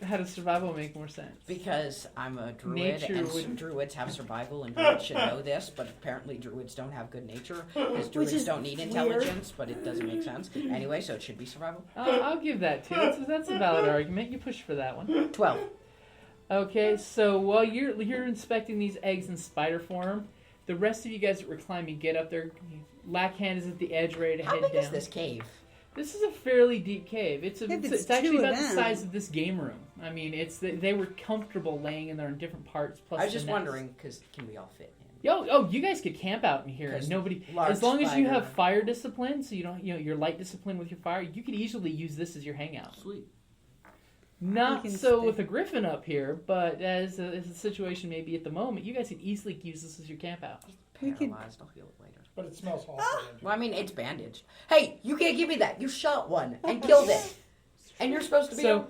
S3: How does survival make more sense?
S4: Because I'm a druid,
S3: Nature
S4: and
S3: would-
S4: druids have survival, and druids should know this, but apparently druids don't have good nature, because druids
S5: is
S4: don't need
S5: weird.
S4: intelligence, but it doesn't make sense. Anyway, so it should be survival.
S3: I'll give that to you. That's a valid argument. You push for that one.
S4: 12.
S3: Okay, so while you're inspecting these eggs in spider form, the rest of you guys that were climbing get up there. LackHand is at the edge, ready to
S4: How
S3: head
S4: big
S3: down.
S4: is this cave?
S3: This is a fairly deep cave. It's
S2: If it's
S3: actually
S2: two of
S3: about the
S2: them.
S3: size of this game room. I mean, they were comfortable laying in there in different parts. Plus,
S4: I was
S3: the
S4: just
S3: nest.
S4: wondering, because can we all fit in?
S3: Oh, you guys could camp out in here, and
S4: 'Cause
S3: nobody.
S4: large
S3: As long as you have
S4: spider-
S3: fire discipline, so you don't, your light discipline with your fire, you could easily use this as your hangout.
S4: Sweet.
S3: Not
S2: We can
S3: so
S2: stay-
S3: with a griffin up here, but as the situation may be at the moment, you guys could easily use this as your camp out.
S2: We could-
S4: Paralyzed, I'll heal it later.
S6: But it smells awful.
S4: Well, I mean, it's bandaged. Hey, you can't give me that. You shot one and killed it. And you're supposed to be...
S3: So,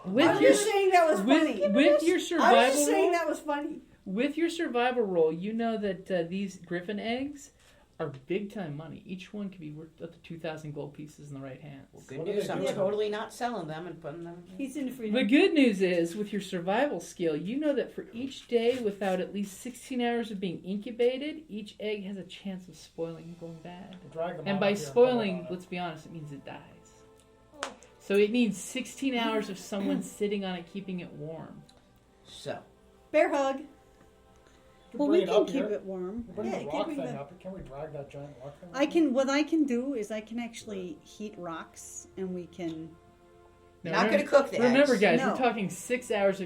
S5: I
S3: with
S5: was
S3: your
S5: just saying that was funny.
S3: with your
S5: I was
S3: survival
S5: just saying
S3: roll,
S5: that was funny.
S3: with your survival roll, you know that these griffin eggs are big time money. Each one could be worth up to 2,000 gold pieces in the right hands.
S4: Well, good
S6: What are
S4: news,
S6: they
S4: I'm
S6: doing?
S4: totally not selling them and putting them...
S5: He's in free.
S3: The good news is, with your survival skill, you know that for each day without at least 16 hours of being incubated, each egg has a chance of spoiling and going bad.
S6: Drag them
S3: And
S6: on
S3: by
S6: up here
S3: spoiling,
S6: and put
S3: let's be honest, it means it dies. So it needs 16 hours of someone sitting on it, keeping it warm.
S4: So,
S5: Bear hug.
S6: them on.
S2: Well,
S6: Bring
S2: we
S6: it
S2: can
S6: up
S2: keep
S6: here.
S2: it warm.
S6: Bring
S5: Yeah,
S6: the
S5: keep
S6: rock
S5: bring
S6: thing
S5: the-
S6: up. Can we drag that giant rock thing?
S2: I can. What I can do is I can actually heat rocks, and we can.
S3: Now,
S4: not going to
S3: remember,
S4: cook the
S3: remember,
S4: eggs.
S3: guys,
S2: No.
S3: we're talking 16 hours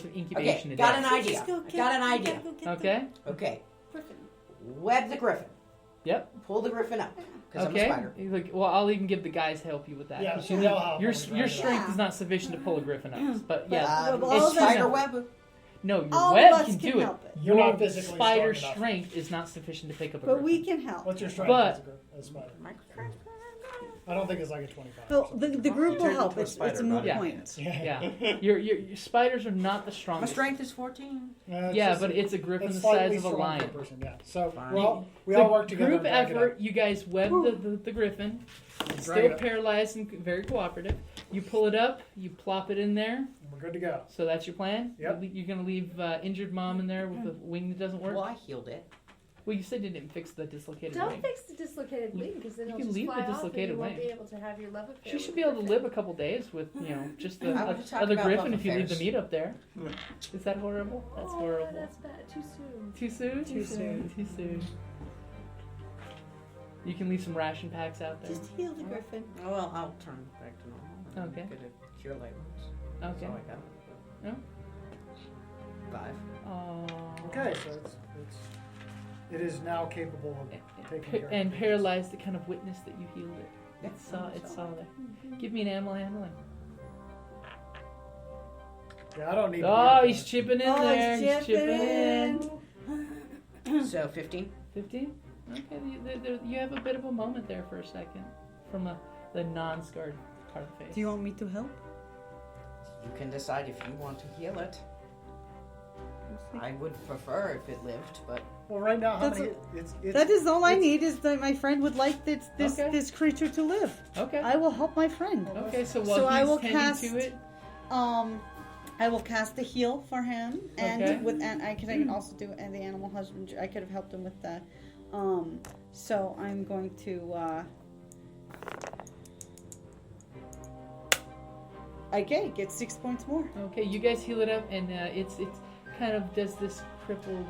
S3: of incubation
S4: Okay,
S3: a
S4: got
S3: day.
S4: an idea.
S5: Just go
S4: I
S5: get-
S4: got an
S5: we
S4: idea.
S5: gotta go get the
S3: Okay?
S4: Okay,
S5: griffin.
S4: web the griffin.
S3: Yep.
S4: Pull the griffin up, because I'm a
S3: Okay.
S4: spider.
S3: Look, well, I'll even give the guys help you with that.
S6: Yeah,
S3: 'cause
S6: so
S3: you
S6: they'll
S3: need-
S6: help
S3: your
S6: when we drag
S3: your
S6: it
S3: strength
S5: up.
S3: is not sufficient to pull a griffin up. But yeah,
S5: Well, all
S4: It's
S5: of us-
S4: spider web.
S3: no, your
S5: All
S3: web
S5: of us
S3: can
S5: can
S3: do it.
S5: help it.
S6: You're
S3: Your
S6: not physically
S3: spider
S6: strong enough.
S3: strength is not sufficient to pick up a
S5: But
S3: griffin.
S5: we can help.
S6: What's your strength
S3: But-
S6: as a spider? I don't think it's like a 25.
S2: Oh, the group will
S8: turned
S2: help.
S8: into a
S2: It's
S8: spider,
S2: a moot
S8: not a
S2: point.
S3: Yeah, your spiders are not the
S4: My
S3: strongest.
S4: strength is 14.
S3: Yeah, but it's a griffin
S6: it's
S3: the size
S6: slightly
S3: of a
S6: stronger
S3: lion.
S6: person, yeah. So
S4: Fine.
S6: we
S3: The
S6: all work together.
S3: Group
S6: and drag it up.
S3: effort. You guys web the griffin. It's
S6: Drag it
S3: still
S6: up.
S3: paralyzed and very cooperative. You pull it up. You plop it in there.
S6: And we're good to go.
S3: So that's your plan.
S6: Yep.
S3: You're gonna leave injured mom in there with a wing that doesn't work.
S4: Well, I healed it.
S3: Well, you said you didn't fix the dislocated
S7: Don't
S3: wing.
S7: fix the dislocated wing because then
S3: You
S7: it'll
S3: can
S7: just
S3: leave the
S7: fly off and
S3: dislocated
S7: you won't
S3: wing.
S7: be able to have your love affair.
S3: She
S7: with
S3: should
S7: the
S3: be able to
S7: griffin.
S3: live a couple days with, just the
S4: I would talk
S3: other
S4: about
S3: griffin
S4: love
S3: if you leave the
S4: affairs.
S3: meat up there. Is that horrible? That's
S7: Oh,
S3: horrible.
S7: that's bad. Too soon.
S3: Too soon?
S2: Too soon.
S3: Too soon. You can leave some ration packs out there.
S5: Just heal the griffin.
S4: Oh, well, I'll turn back to normal.
S3: Okay.
S4: Get a cure light wounds. That's
S3: Okay.
S4: all I got.
S3: No?
S4: 5.
S3: Aww.
S6: Okay, so it is now capable of taking care of
S3: And
S6: things.
S3: paralyzed to kind of witness that you healed it. It saw there. Give me an animal handling.
S6: Yeah, I don't need.
S3: Oh, he's chipping in
S5: Oh,
S3: there.
S5: he's chipping in.
S4: So 15.
S3: 15? Okay, you have a bit of a moment there for a second from the non-scarred part of the face.
S2: Do you want me to help?
S4: You can decide if you want to heal it. I would prefer if it lived, but
S6: Well, right now, how
S2: That's
S6: many? It's
S2: That is all I
S6: it's-
S2: need is that my friend would like this creature to live.
S3: Okay.
S2: I will help my friend.
S3: Okay, so
S2: So
S3: while
S2: I
S3: he's
S2: will
S3: tending
S2: cast-
S3: to it,
S2: I will cast the heal for him, and
S3: Okay.
S2: I can also do the animal husbandry. I could have helped him with that. So I'm going to. Okay, get 6 points more.
S3: okay, you guys heal it up, and it's kind of does this crippled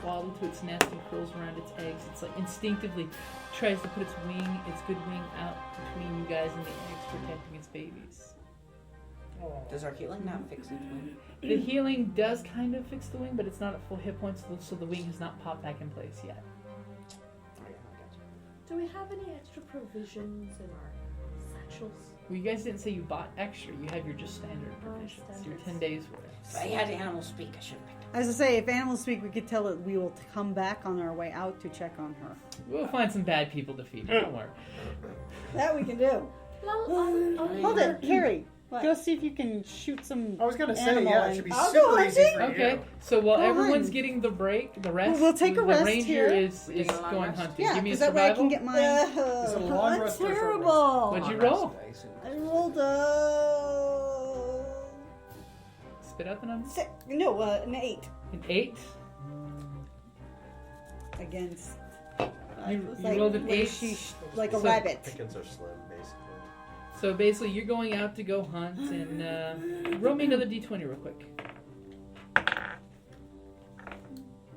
S3: waddle to its nest and curls around its eggs. It's like instinctively tries to put its good wing out between you guys and the eggs, protecting its babies.
S4: does our healing not fix it?
S3: The healing does kind of fix the wing, but it's not at full hit points, so the wing has not popped back in place yet.
S7: Do we have any extra provisions in our satchels?
S3: Well, you guys didn't say you bought extra. You have your just standard provisions. Your
S7: standards.
S3: 10 days worth.
S4: If I had animal speak, I should have picked it.
S2: As I say, if animals speak, we could tell it we will come back on our way out to check on her.
S3: We'll find some bad people to feed. Don't worry.
S2: That we can do. Hold it, Kerrie.
S5: What?
S2: Go see if you can shoot some.
S6: I was gonna say,
S2: animal
S6: yeah, it
S2: and-
S6: should be
S2: I'll go
S6: super easy
S2: hunting.
S6: for
S3: Okay,
S6: you.
S3: so while
S2: Go
S3: everyone's
S2: hunt.
S3: getting the break, the rest,
S2: We'll take a
S3: the
S2: rest
S3: ranger
S2: here.
S3: is
S4: Taking a long
S3: going
S4: rest?
S3: hunting.
S2: Yeah,
S3: Give me a
S2: because that way I
S3: survival.
S2: can get my.
S6: Is it a long
S5: That's
S6: rest or a short rest?
S5: terrible.
S3: What'd you roll?
S2: I rolled
S3: Spit out the number.
S2: an 8
S3: An 8.
S2: against.
S3: You
S2: like,
S3: rolled an
S2: where
S3: 8.
S2: she's like a
S3: So-
S2: rabbit.
S8: Pickings are slim, basically.
S3: So basically, you're going out to go hunt, and roll me another d20 real quick.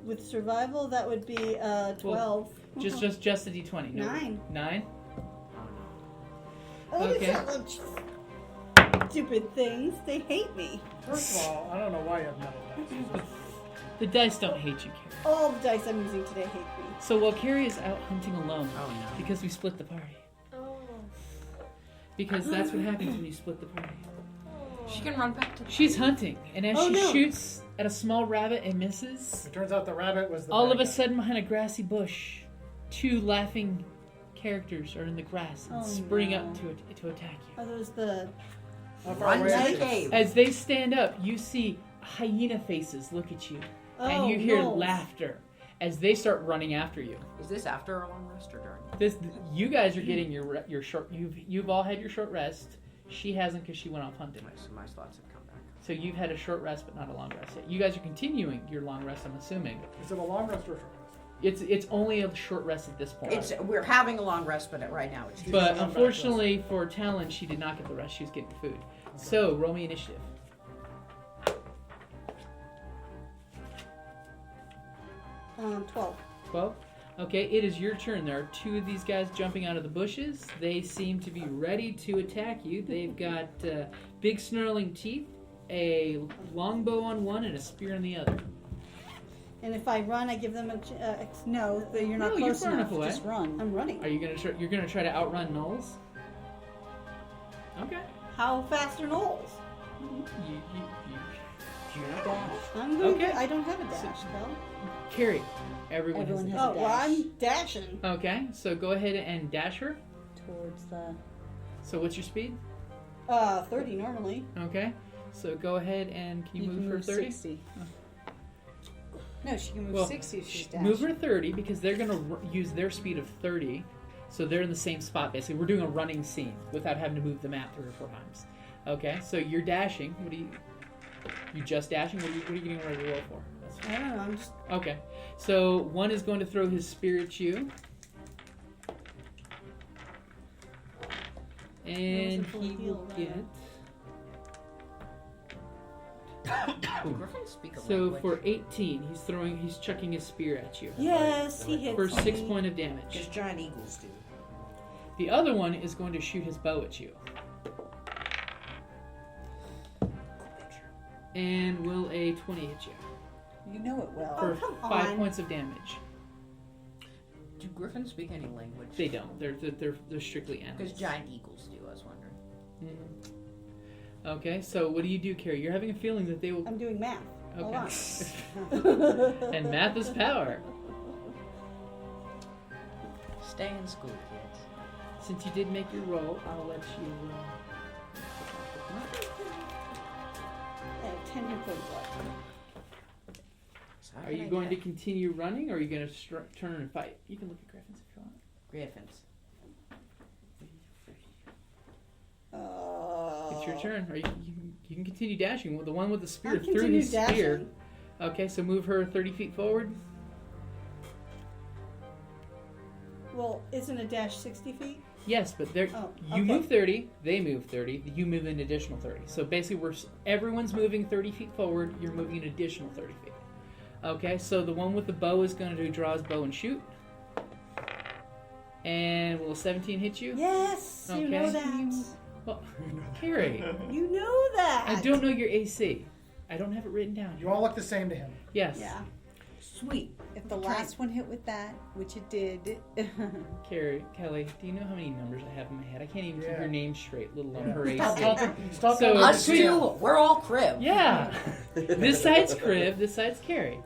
S5: With survival, that would be 12.
S3: Just a d20. No.
S5: 9.
S3: 9.
S5: Oh,
S3: Okay.
S5: these are little stupid things. They hate me.
S6: First of all, I don't know why you have metal dice.
S3: The dice don't hate you, Kerrie.
S5: All the dice I'm using today hate me.
S3: So while Kerrie is out hunting alone,
S4: Oh no.
S3: because we split the party.
S7: Oh.
S3: Because that's what happens when you split the party.
S4: She can run back to.
S3: She's hunting, and as
S5: Oh,
S3: she
S5: no.
S3: shoots at a small rabbit and misses,
S6: It turns out the rabbit was the
S3: all
S6: bad
S3: of a
S6: guy.
S3: sudden behind a grassy bush, 2 laughing characters are in the grass and
S5: Oh,
S3: spring
S5: no.
S3: up to attack you.
S5: Are those the...
S6: How far
S4: Run
S6: away
S4: to
S6: is
S4: the
S6: it?
S4: cave.
S3: As they stand up, you see hyena faces look at you, and
S5: Oh,
S3: you hear
S5: no.
S3: laughter as they start running after you.
S4: Is this after a long rest or during?
S3: You guys are getting your short. You've all had your short rest. She hasn't because she went off hunting.
S4: So my slots have come back.
S3: So you've had a short rest, but not a long rest yet. You guys are continuing your long rest, I'm assuming.
S6: Is it a long rest or a short rest?
S3: It's only a short rest at this point.
S4: We're having a long rest, but right now it's.
S3: But unfortunately for Tallyn, she did not get the rest. She was getting food. So roll me initiative.
S5: 12.
S3: 12. Okay, it is your turn. There are 2 of these guys jumping out of the bushes. They seem to be ready to attack you. They've got big snarling teeth, a longbow on one, and a spear on the other.
S5: And if I run, I give them a...
S2: No, you're not
S3: No, you're
S2: close
S3: far
S2: enough.
S3: enough away.
S2: Just run.
S5: I'm running.
S3: Are you gonna try? You're gonna try to outrun Knowles? Okay.
S5: How fast are Knowles? I'm going
S3: Okay.
S5: to... I don't have a dash, though.
S3: Kerrie. Everyone
S2: Everyone
S3: has.
S2: has-
S5: Oh, well, I'm dashing.
S3: Okay, so go ahead and dash her.
S2: Towards the.
S3: So what's your speed?
S5: 30 normally.
S3: Okay, so go ahead and can you move her 30?
S2: 60. No, she can move
S3: Well,
S2: 60 if she's dash.
S3: Move her 30 because they're going to use their speed of 30. So they're in the same spot, basically. We're doing a running scene without having to move the map 3 or 4 times. Okay, so you're dashing. What do you... You just dashing? What are you getting ready to roll for?
S5: I don't know, I'm just...
S3: Okay, so one is going to throw his spear at you. And
S5: full
S3: he
S5: deal,
S3: will
S5: right?
S4: Do griffins speak a
S3: So
S4: language?
S3: for 18, he's chucking his spear at you.
S5: Yes, he hits
S3: For
S5: me.
S3: 6 points of damage.
S4: Just giant eagles do.
S3: The other one is going to shoot his bow at you. And will a 20 hit you?
S2: You know it well.
S3: For
S5: come
S3: 5
S5: on.
S3: points of damage.
S4: Do griffins speak any language?
S3: They don't. They're strictly animals.
S4: Because giant eagles do, I was wondering.
S3: Mhm. Okay, so what do you do, Kerrie? You're having a feeling that they will...
S5: I'm doing math. Hold
S3: Okay.
S5: on.
S3: And math is power.
S4: Stay in school, kids.
S3: Since you did make your roll, I'll let you.
S5: I have 10 hit points left.
S4: So how
S3: Are
S4: can
S3: you
S4: I
S3: going to
S4: get
S3: continue running, or are you going to turn and fight? You can look at griffins if you want.
S4: Griffins?
S3: It's your turn. Or you can continue dashing. The one with the spear
S5: I'll
S3: threw
S5: continue
S3: his spear.
S5: dashing.
S3: Okay, so move her 30 feet forward.
S5: Well, isn't a dash 60 feet?
S3: Yes, but you
S5: okay.
S3: move 30, they move 30, you move an additional 30. So basically, everyone's moving 30 feet forward, you're moving an additional 30 feet. Okay, so the one with the bow is going to draw his bow and shoot. And will a 17 hit you?
S5: Yes, you
S3: Okay.
S5: know that.
S3: Well, Kerrie,
S5: You know that.
S3: I don't know your AC. I don't have it written down.
S6: You all look the same to him.
S3: Yes.
S5: Yeah.
S4: Sweet.
S2: If the last one hit with that, which it did,
S3: Kellie, do you know how many numbers I have in my head? I can't even keep
S6: Yeah.
S3: her name straight, let alone her AC.
S6: Stop
S3: So-
S6: talking.
S4: Us two, we're all Kriv.
S3: Yeah. This side's Kriv, this side's Kerrie.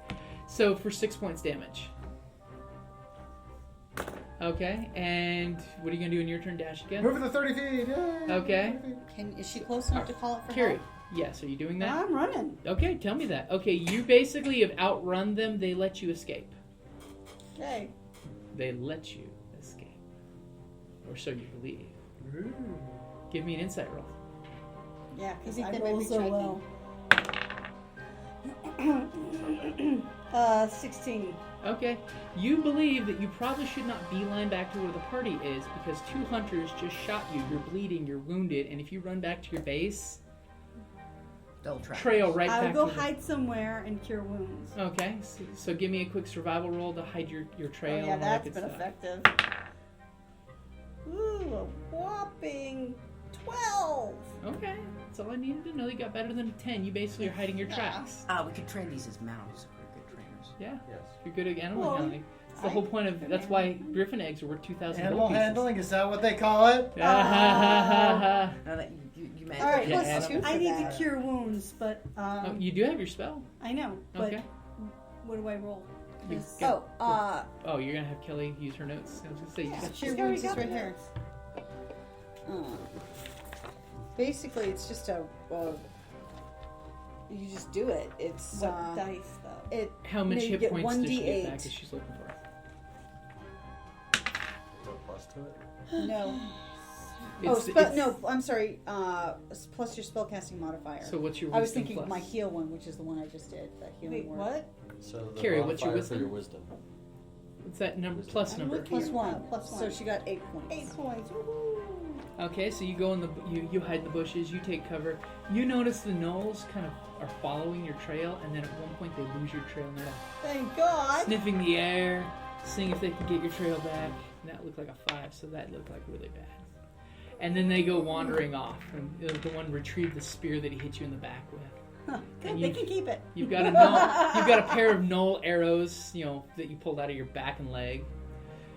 S3: So for 6 points damage. Okay, and what are you going to do in your turn? Dash again?
S6: Move it to 30 feet. Yay.
S3: Okay.
S6: 30 feet.
S2: is she close enough to call it for
S3: Kerrie,
S2: help?
S3: yes, are you doing that?
S5: I'm running.
S3: Okay, tell me that. Okay, you basically have outrun them, they let you escape.
S5: Okay.
S3: They let you escape. Or so you believe. Give me an insight roll.
S5: Yeah,
S2: You
S5: because
S2: think
S5: I
S2: they might
S5: roll
S2: be
S5: so well. 16.
S3: Okay. You believe that you probably should not beeline back to where the party is because 2 hunters just shot you. You're bleeding, you're wounded, and if you run back to your base,
S4: They'll track.
S3: trail right
S5: I'll
S3: back
S5: go
S3: to the...
S5: hide somewhere and cure wounds.
S3: Okay, so give me a quick survival roll to hide your trail.
S5: Oh, yeah,
S3: and all that
S5: that's
S3: good
S5: been
S3: stuff.
S5: effective. Ooh, a whopping 12.
S3: Okay, that's all I needed to know. You got better than a 10. You basically are hiding your tracks.
S4: We could train these as mounts if we're good trainers.
S3: Yeah,
S8: Yes.
S3: you're good at animal
S5: Well,
S3: handling. It's the whole point of... That's why griffin eggs are worth 2,000
S6: Animal
S3: gold pieces.
S6: handling, is that what they call it?
S4: Now that you managed
S5: All right,
S4: to
S3: Yeah,
S5: plus
S3: Adam.
S5: 2 I need to cure wounds, but
S3: Oh, you do have your spell.
S5: I know. But
S3: Okay.
S5: what do I roll?
S3: You
S5: Yes.
S3: got-
S2: Oh,
S3: Oh, you're gonna have Kellie use her notes. I was gonna say, you
S2: yeah,
S3: got-
S2: cure
S5: already
S2: wounds is
S5: got
S2: right
S5: the
S2: here. Basically, it's just you just do it. It's
S5: What dice, though?
S2: it.
S3: how much
S2: you
S3: hit
S2: get
S3: points does she get
S2: 1d8.
S3: back as she's looking for?
S8: No plus to it.
S2: No.
S3: It's-
S2: No, I'm sorry. Plus your spellcasting modifier.
S3: So what's your
S2: I was
S3: wisdom
S2: thinking
S3: plus?
S2: my heal one, which is the one I just did. That healing
S5: Wait,
S2: word.
S5: what?
S8: So the
S3: Kerrie, what's your
S8: modifier
S3: wisdom?
S8: for your wisdom?
S3: What's that number? Plus
S5: I'm
S3: number.
S5: looking.
S2: Plus one.
S5: Plus one.
S2: So she got 8 points.
S5: 8 points. Woohoo!
S3: Okay, so you go in the you hide in the bushes. You take cover. You notice the gnolls kind of are following your trail, and then at one point they lose your trail. And they're
S5: Thank God.
S3: sniffing the air, seeing if they can get your trail back. And that looked like a 5, so that looked like really bad. And then they go wandering off, and the one retrieved the spear that he hit you in the back with.
S5: Huh, good,
S3: And
S5: they
S3: you-
S5: can keep it.
S3: You've got a gnoll, you've got a pair of gnoll arrows, that you pulled out of your back and leg.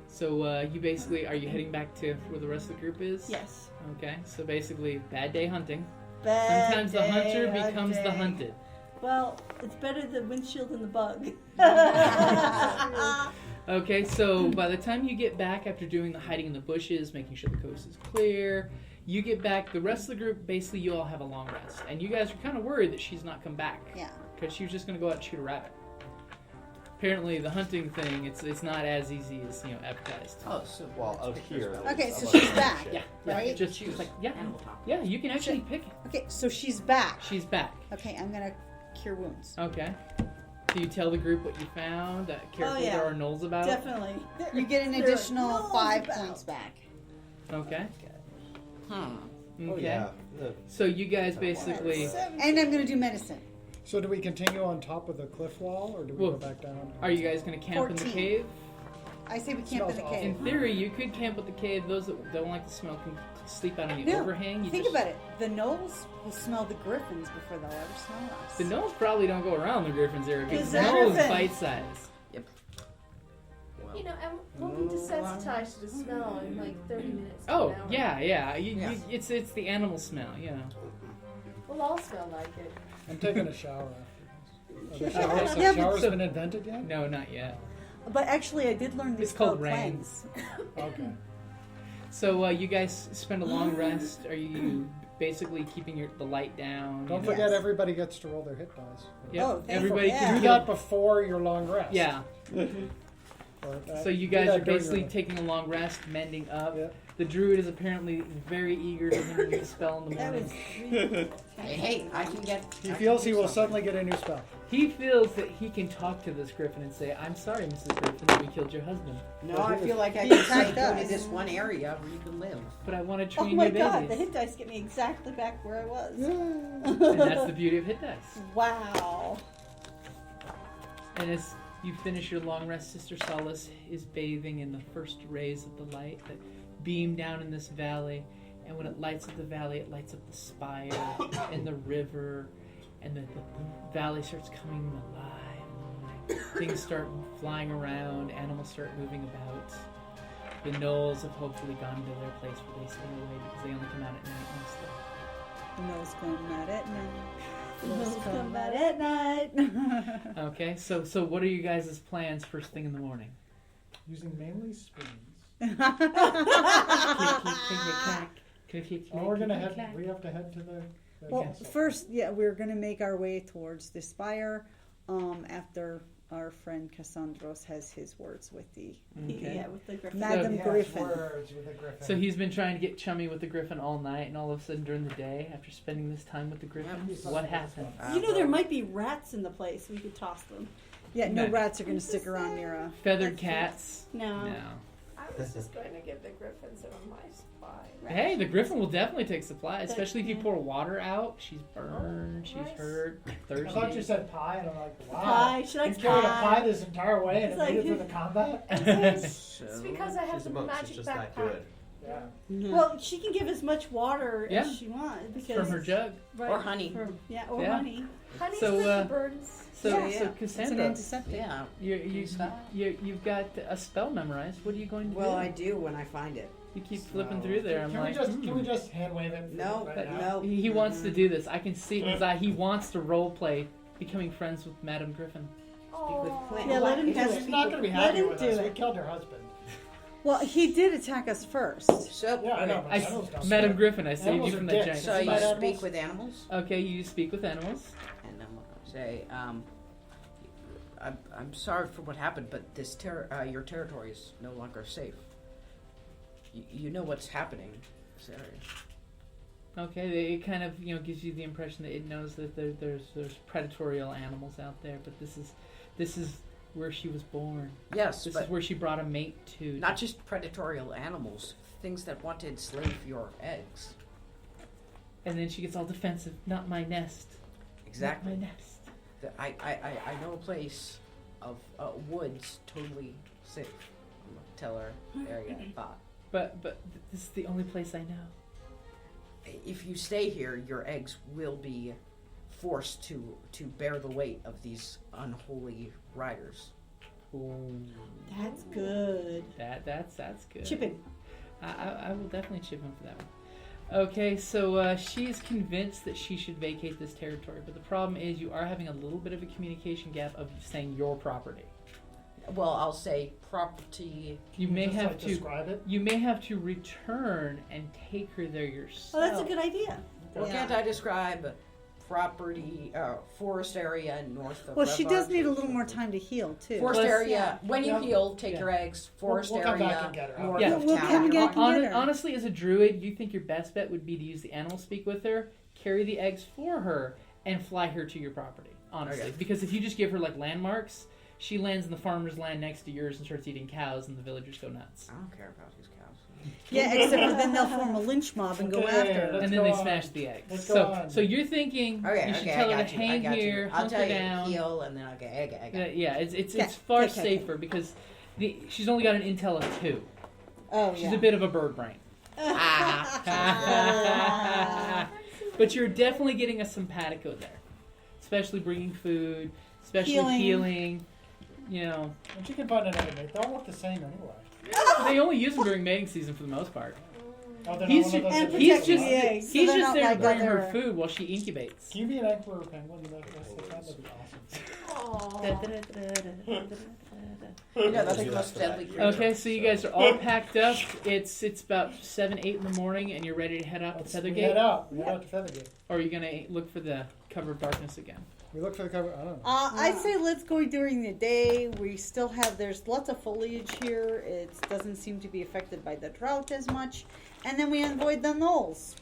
S3: So you basically are you heading back to where the rest of the group is?
S5: Yes.
S3: Okay, so basically bad day hunting.
S5: Bad
S3: Sometimes the hunter
S5: day
S3: becomes the
S5: hunting.
S3: hunted.
S5: Well, it's better the windshield than the bug.
S3: Okay, so by the time you get back after doing the hiding in the bushes, making sure the coast is clear, you get back, the rest of the group, basically you all have a long rest. And you guys are kind of worried that she's not come back.
S2: Yeah.
S3: Because she was just going to go out and shoot a rabbit. Apparently the hunting thing, it's not as easy as, advertised.
S4: Oh, so
S8: Well,
S4: let's
S8: out
S4: pick
S8: here.
S4: those
S2: Okay,
S4: spells.
S2: so she's back.
S3: Yeah,
S2: Right?
S3: Just
S4: Choose
S3: like, yeah,
S4: animal top.
S3: yeah, you can actually pick it.
S2: Okay, so she's back.
S3: She's back.
S2: Okay, I'm gonna cure wounds.
S3: Okay. Do you tell the group what you found? Careful,
S5: Oh, yeah.
S3: there are gnolls about.
S5: Definitely.
S2: You get an
S5: There are
S2: additional
S5: gnolls
S2: 5
S5: about.
S2: points back.
S3: Okay.
S4: Hmm.
S3: Okay.
S8: Oh yeah.
S3: So you guys basically,
S2: And I'm gonna do medicine.
S6: So do we continue on top of the cliff wall, or do we
S3: Well,
S6: go back down?
S3: are you guys going to camp in the
S2: 14.
S3: cave?
S2: I say we camp in the
S6: Smells
S2: cave.
S3: In theory, you could camp at the cave. Those that don't like the smell can sleep out on the
S2: No,
S3: overhang. You
S2: think
S3: just-
S2: about it. The gnolls will smell the griffins before they'll ever smell us.
S3: The gnolls probably don't go around the griffins area because
S5: It's a
S3: gnolls
S5: griffin.
S3: bite size.
S7: You know, and we'll be desensitized to the smell in like 30 minutes. to
S3: Oh
S7: an hour.
S3: yeah.
S4: Yeah.
S3: It's the animal smell.
S7: We'll all smell like it.
S6: I'm taking a shower after this. Have
S2: Yeah, but
S6: showers
S3: so-
S6: been invented yet?
S3: No, not yet.
S2: But actually, I did learn these
S3: It's called
S2: spell
S3: rain.
S2: cleanse.
S6: Okay.
S3: So you guys spend a long rest. Are you basically keeping the light down?
S6: Don't
S3: you know?
S6: forget, everybody gets to roll their hit dice.
S3: Yep.
S2: Oh, thank
S3: Everybody
S2: you.
S3: can
S6: Do
S3: heal.
S6: that before your long rest.
S3: Yeah.
S6: Or,
S3: So you
S6: do
S3: guys
S6: that
S3: are
S6: during
S3: basically
S6: your-
S3: taking a long rest, mending up.
S6: Yeah.
S3: The druid is apparently very eager to learn a spell in the
S5: That
S3: morning.
S5: was really
S4: Hey, I can get.
S6: He
S4: I can
S6: feels
S4: do
S6: he will
S4: something.
S6: suddenly get a new spell.
S3: He feels that he can talk to this griffin and say, "I'm sorry, Mrs. Griffin, that we killed your husband,
S4: No, I feel like I
S2: He
S4: can say
S2: attacked
S4: go to
S2: us.
S4: this one area where you can live.
S3: but I want to
S5: Oh
S3: train
S5: my
S3: your
S5: god, the
S3: babies."
S5: hit dice get me exactly back where I was.
S3: And that's the beauty of hit dice.
S5: Wow.
S3: And as you finish your long rest, Sister Solace is bathing in the first rays of the light that beam down in this valley. And when it lights up the valley, it lights up the spire and the river, and the valley starts coming alive. Things start flying around, animals start moving about. The gnolls have hopefully gone to their place where they stay away because they only come out at night mostly.
S2: The nose come out at night. The
S5: Nose
S2: nose
S5: come
S2: come
S5: out
S2: out at night.
S3: Okay, so what are you guys' plans first thing in the morning?
S6: Using mainly spoons. Oh, we're gonna head. We have to head to the.
S2: Well,
S6: castle.
S2: first, yeah, we're going to make our way towards the spire after our friend Kasandros has his words with the
S3: Okay.
S5: Yeah, with the griffin.
S2: Madam
S6: He has
S2: Griffin.
S6: words with a griffin.
S3: So he's been trying to get chummy with the griffin all night, and all of a sudden during the day, after spending this time with the griffin,
S4: Yeah.
S3: what happened?
S5: You know there might be rats in the place. We could toss them.
S2: Yeah, no
S3: No.
S2: rats are going to stick around near a...
S3: Feathered cats?
S5: No.
S3: No.
S7: I was just going to give the griffin some of my supply.
S3: Hey, the griffin will definitely take supply, especially if you
S5: yeah.
S3: pour water out. She's burned, she's
S7: Nice.
S3: hurt,
S6: I thought you
S3: thirsty.
S6: said pie, and I'm like, wow.
S5: Pie. She
S6: You
S5: likes
S6: carried a
S5: pie.
S6: pie this entire way and
S5: It's
S6: it made
S5: like-
S6: it through the combat?
S7: It's because I have
S8: She's
S7: the
S8: a monk,
S7: magic
S8: she's just that
S7: backpack.
S8: good.
S6: Yeah.
S5: Well, she can give as much water
S3: Yeah.
S5: as she wants because
S3: From her jug.
S5: right,
S4: Or honey.
S5: or
S3: Yeah.
S5: honey.
S7: Honey's
S3: So,
S7: good
S3: uh,
S7: for birds.
S3: So,
S5: Yeah.
S3: so
S2: It's an
S3: Cassandra,
S2: antiseptic.
S4: Yeah.
S3: you've got a spell memorized. What are you going to
S4: Well,
S3: do?
S4: I do when I find it.
S3: You keep flipping
S6: So,
S3: through there. I'm
S6: Can
S3: like,
S6: we just hand wave it?
S4: No,
S6: right
S3: but
S6: now?
S4: no.
S3: He wants to do this. I can see because he wants to role play becoming friends with Madam Griffin.
S4: with
S7: Aw.
S4: Clint.
S5: Yeah, let him do
S6: She's
S5: it.
S6: not going to be
S5: Let
S6: happy
S5: him
S6: with
S5: do
S6: us. We
S5: it.
S6: killed her husband.
S2: Well, he did attack us first.
S4: So,
S6: Yeah, I know. But
S3: I,
S6: animals don't
S3: Madam
S6: speak.
S3: Griffin, I saved
S6: Animals
S3: you
S6: are
S3: from that
S6: dicks.
S3: giant.
S4: so
S6: Is
S4: you
S6: that
S4: speak
S6: animals?
S4: with animals,
S3: Okay, you speak with animals.
S4: and I'm gonna say, I'm sorry for what happened, but this your territory is no longer safe. You know what's happening in this area.
S3: Okay, it kind of gives you the impression that it knows that there's predatorial animals out there, but this is where she was born.
S4: Yes,
S3: This
S4: but
S3: is where she brought a mate to.
S4: not just predatorial animals, things that want to enslave your eggs.
S3: And then she gets all defensive. Not my nest.
S4: Exactly.
S3: Not my nest.
S4: I know a place of woods totally safe. I'm gonna tell her area I thought.
S3: But this is the only place I know.
S4: If you stay here, your eggs will be forced to bear the weight of these unholy riders.
S5: That's good.
S3: That's good.
S5: Chipping.
S3: I will definitely chip him for that one. Okay, so she's convinced that she should vacate this territory, but the problem is you are having a little bit of a communication gap of saying your property.
S4: Well, I'll say property.
S3: You may
S6: Just,
S3: have
S6: like,
S3: to.
S6: describe it.
S3: You may have to return and take her there yourself.
S5: Oh, that's a good idea.
S4: Well,
S2: Yeah.
S4: can't I describe property, forest area north of?
S2: Well, she does
S4: Revarge?
S2: need a little more time to heal, too.
S4: Forest
S3: Plus-
S4: area. When you
S6: Yeah.
S4: heal, take
S3: Yeah.
S4: your eggs. Forest
S6: We'll come back
S4: area
S6: and get her.
S4: north
S3: Yeah.
S4: of
S2: We'll
S4: town.
S2: come back and get her.
S3: Honestly, as a druid, you think your best bet would be to use the animal speak with her, carry the eggs for her, and fly her to your property. Honestly,
S4: Okay.
S3: because if you just give her like landmarks, she lands in the farmer's land next to yours and starts eating cows, and the villagers go nuts.
S4: I don't care about these cows.
S2: Yeah, except for then they'll form a lynch mob and go
S6: Okay,
S2: after her.
S6: let's
S3: And then
S6: go
S3: they
S6: on.
S3: smash the eggs.
S6: Let's go
S3: So,
S6: on.
S3: so you're thinking
S4: Okay,
S3: you should
S4: okay,
S3: tell
S4: I
S3: her
S4: got
S3: to
S4: you. I
S3: hang
S4: got
S3: here,
S4: you. I'll
S3: hunker
S4: tell you
S3: down.
S4: heal, and then okay.
S3: Yeah, it's
S2: Okay,
S3: far
S2: okay, okay.
S3: safer because she's only got an intel of 2.
S2: Oh,
S3: She's
S2: yeah.
S3: a bit of a bird brain. But you're definitely getting a simpatico there, especially bringing food, especially healing.
S6: And she can find another mate. They all look the same anyway.
S3: They only use them during mating season for the most part.
S6: Oh, they're
S3: He's
S6: not one of
S5: and
S6: those that
S3: He's
S6: eat
S5: protecting
S3: just
S5: the
S6: them.
S5: eggs.
S2: So
S3: he's
S2: they're
S3: just
S2: not
S3: there to
S2: like
S3: bring her
S2: other-
S3: food while she incubates.
S6: Can you be an emperor penguin? That'd be awesome.
S7: Aw.
S4: Yeah, that's the most deadly creature.
S3: Okay, so you guys are all packed up. It's about 7, 8 in the morning, and you're ready to head out to
S6: We
S3: Feathergate.
S6: head out. We head out to Feathergate.
S3: Or are you gonna look for the cover of darkness again?
S6: We look for the cover. I don't know.
S2: I'd say let's go during the day. We still have, there's lots of foliage here. It doesn't seem to be affected by the drought as much. And then we avoid the knolls.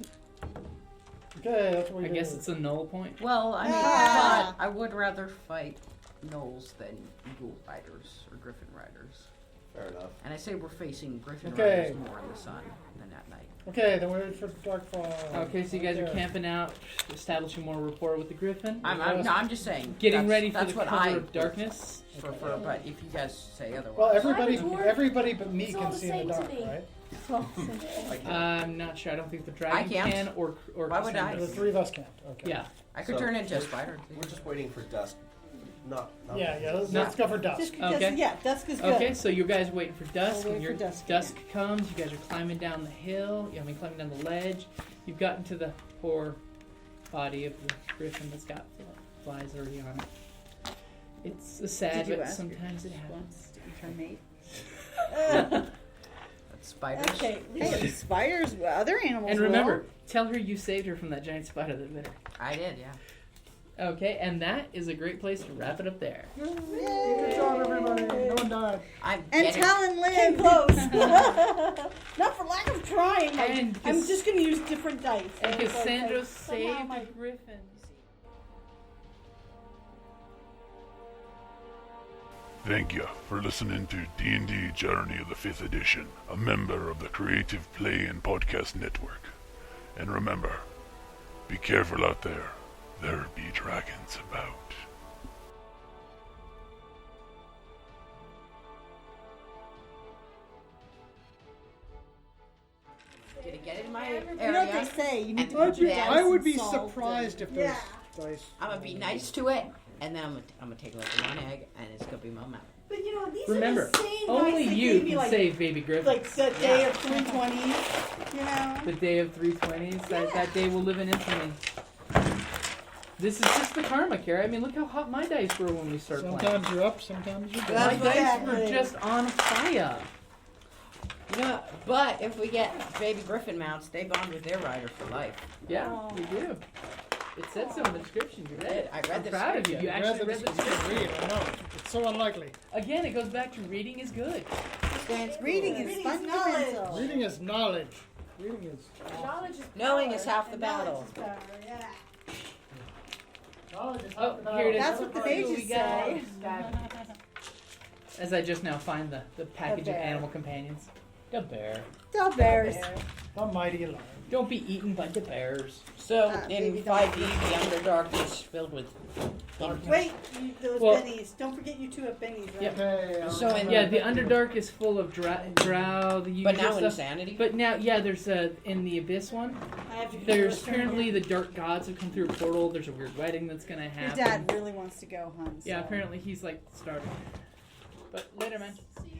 S6: Okay, that's what we
S3: I
S6: do.
S3: guess it's a null point.
S4: Well, I mean,
S2: Ah.
S4: but I would rather fight gnolls than eagle riders or griffin riders.
S8: Fair enough.
S4: And I say we're facing griffin
S6: Okay.
S4: riders more in the sun than at night.
S6: Okay, then we're ready for darkfall.
S3: Okay, so you guys are camping out, establishing more rapport with the griffin.
S4: I'm just saying.
S3: Getting
S4: that's-
S3: ready for
S4: that's
S3: the
S4: what
S3: cover
S4: I
S3: of darkness.
S4: prefer, but if you guys say otherwise.
S6: Well,
S7: Why would
S6: everybody but me
S7: It's all
S6: can
S7: the
S6: see in
S7: same
S6: the
S7: to
S6: dark,
S7: me.
S6: right?
S3: I'm not sure. I don't think the dragon
S4: can't.
S3: can or
S4: Why would I?
S3: Kasandros.
S6: The three of us can't. Okay.
S3: Yeah.
S4: I could
S8: So,
S4: turn into a spider.
S8: We're just waiting for dusk. Not
S6: Yeah, let's
S3: No.
S6: go for dusk.
S3: Okay.
S2: Yeah, dusk is good.
S3: Okay, so you guys waiting for dusk,
S2: We'll
S3: and
S2: wait
S3: your
S2: for dusk
S3: dusk comes. You guys are climbing down the hill. Climbing down the ledge. You've gotten to the poor body of the griffin that's got flies already on it. It's sad,
S2: Did you
S3: but
S2: ask
S3: sometimes it
S2: your
S3: happens.
S2: wants to eat her mate?
S4: That's spiders.
S5: Okay.
S2: Hey, spiders, other animals
S3: And
S2: will.
S3: remember, tell her you saved her from that giant spider that bit her.
S4: I did, yeah.
S3: Okay, and that is a great place to wrap it up there.
S6: Good job, everybody. No one died.
S4: I'm
S2: And
S4: getting-
S2: Tallyn
S5: Came
S2: lived.
S5: close. Not for lack of trying.
S3: And
S5: I'm just going to use different dice.
S3: And
S5: So it's like,
S3: Kasandros
S5: somehow
S3: saved
S5: my-
S3: the griffin.
S9: Thank you for listening to D&D Journey of the 5th Edition, a member of the Creative Play and Podcast Network. And remember, be careful out there. There be dragons about.
S4: Gonna get in my
S2: You know what they
S4: area.
S2: say, you need
S4: And
S2: to put your
S4: I
S2: dice
S6: I would
S2: in
S6: be
S2: salt
S6: surprised if those dice.
S4: I'm gonna be nice to it, and then I'm gonna take like one egg, and it's gonna be my mouth.
S5: But you know, these
S3: Remember,
S5: are the same
S3: only
S5: dice that
S3: you
S5: gave me,
S3: can
S5: like,
S3: save baby griffins.
S5: like the day of 320s, you know?
S3: The day of 320s. That day will live in infamy. This is just the karma, Kerrie. I mean, look how hot my dice were when we started playing.
S6: Sometimes you're up, sometimes you're
S3: My
S6: down.
S5: That's
S3: dice
S5: exactly.
S3: were just on fire.
S4: No, but if we get baby griffin mounts, they bond with their rider for life.
S3: Yeah,
S5: Aw.
S3: we do. It said so in the description. You read it.
S4: I read
S3: I'm
S4: the
S3: proud of you.
S4: description.
S3: You actually read the description.
S6: Read, I know. It's so unlikely.
S3: Again, it goes back to reading is good.
S2: Reading is
S5: Reading is
S2: fundamental.
S6: Reading is knowledge. Reading is
S7: Knowledge is
S4: Knowing
S7: power.
S4: is half the
S5: And knowledge
S4: battle.
S5: is power, yeah.
S6: knowledge is
S3: Oh, here it is.
S2: That's what the
S3: What do
S2: mages
S3: we got?
S2: say.
S3: As I just now find the package
S2: The
S3: of
S2: bear.
S3: animal companions. The bear.
S2: The bears.
S6: the mighty lion.
S3: Don't be eaten by the bears.
S4: So
S2: baby
S4: in 5e, the Underdark is filled with.
S5: Wait, those
S3: Well-
S5: bennies. Don't forget you two have bennies, right?
S3: Yep.
S6: Okay.
S4: So in-
S3: Yeah, the Underdark is full of drow, the usual
S4: But now
S3: stuff.
S4: insanity.
S3: But now, yeah, there's in the Abyss one.
S5: I have to
S3: There's
S5: turn
S3: apparently
S5: in.
S3: the dark gods have come through a portal. There's a weird wedding that's gonna
S2: Your
S3: happen.
S2: dad really wants to go, hun.
S3: Yeah,
S2: so.
S3: apparently he's like starting. But later, man.
S7: See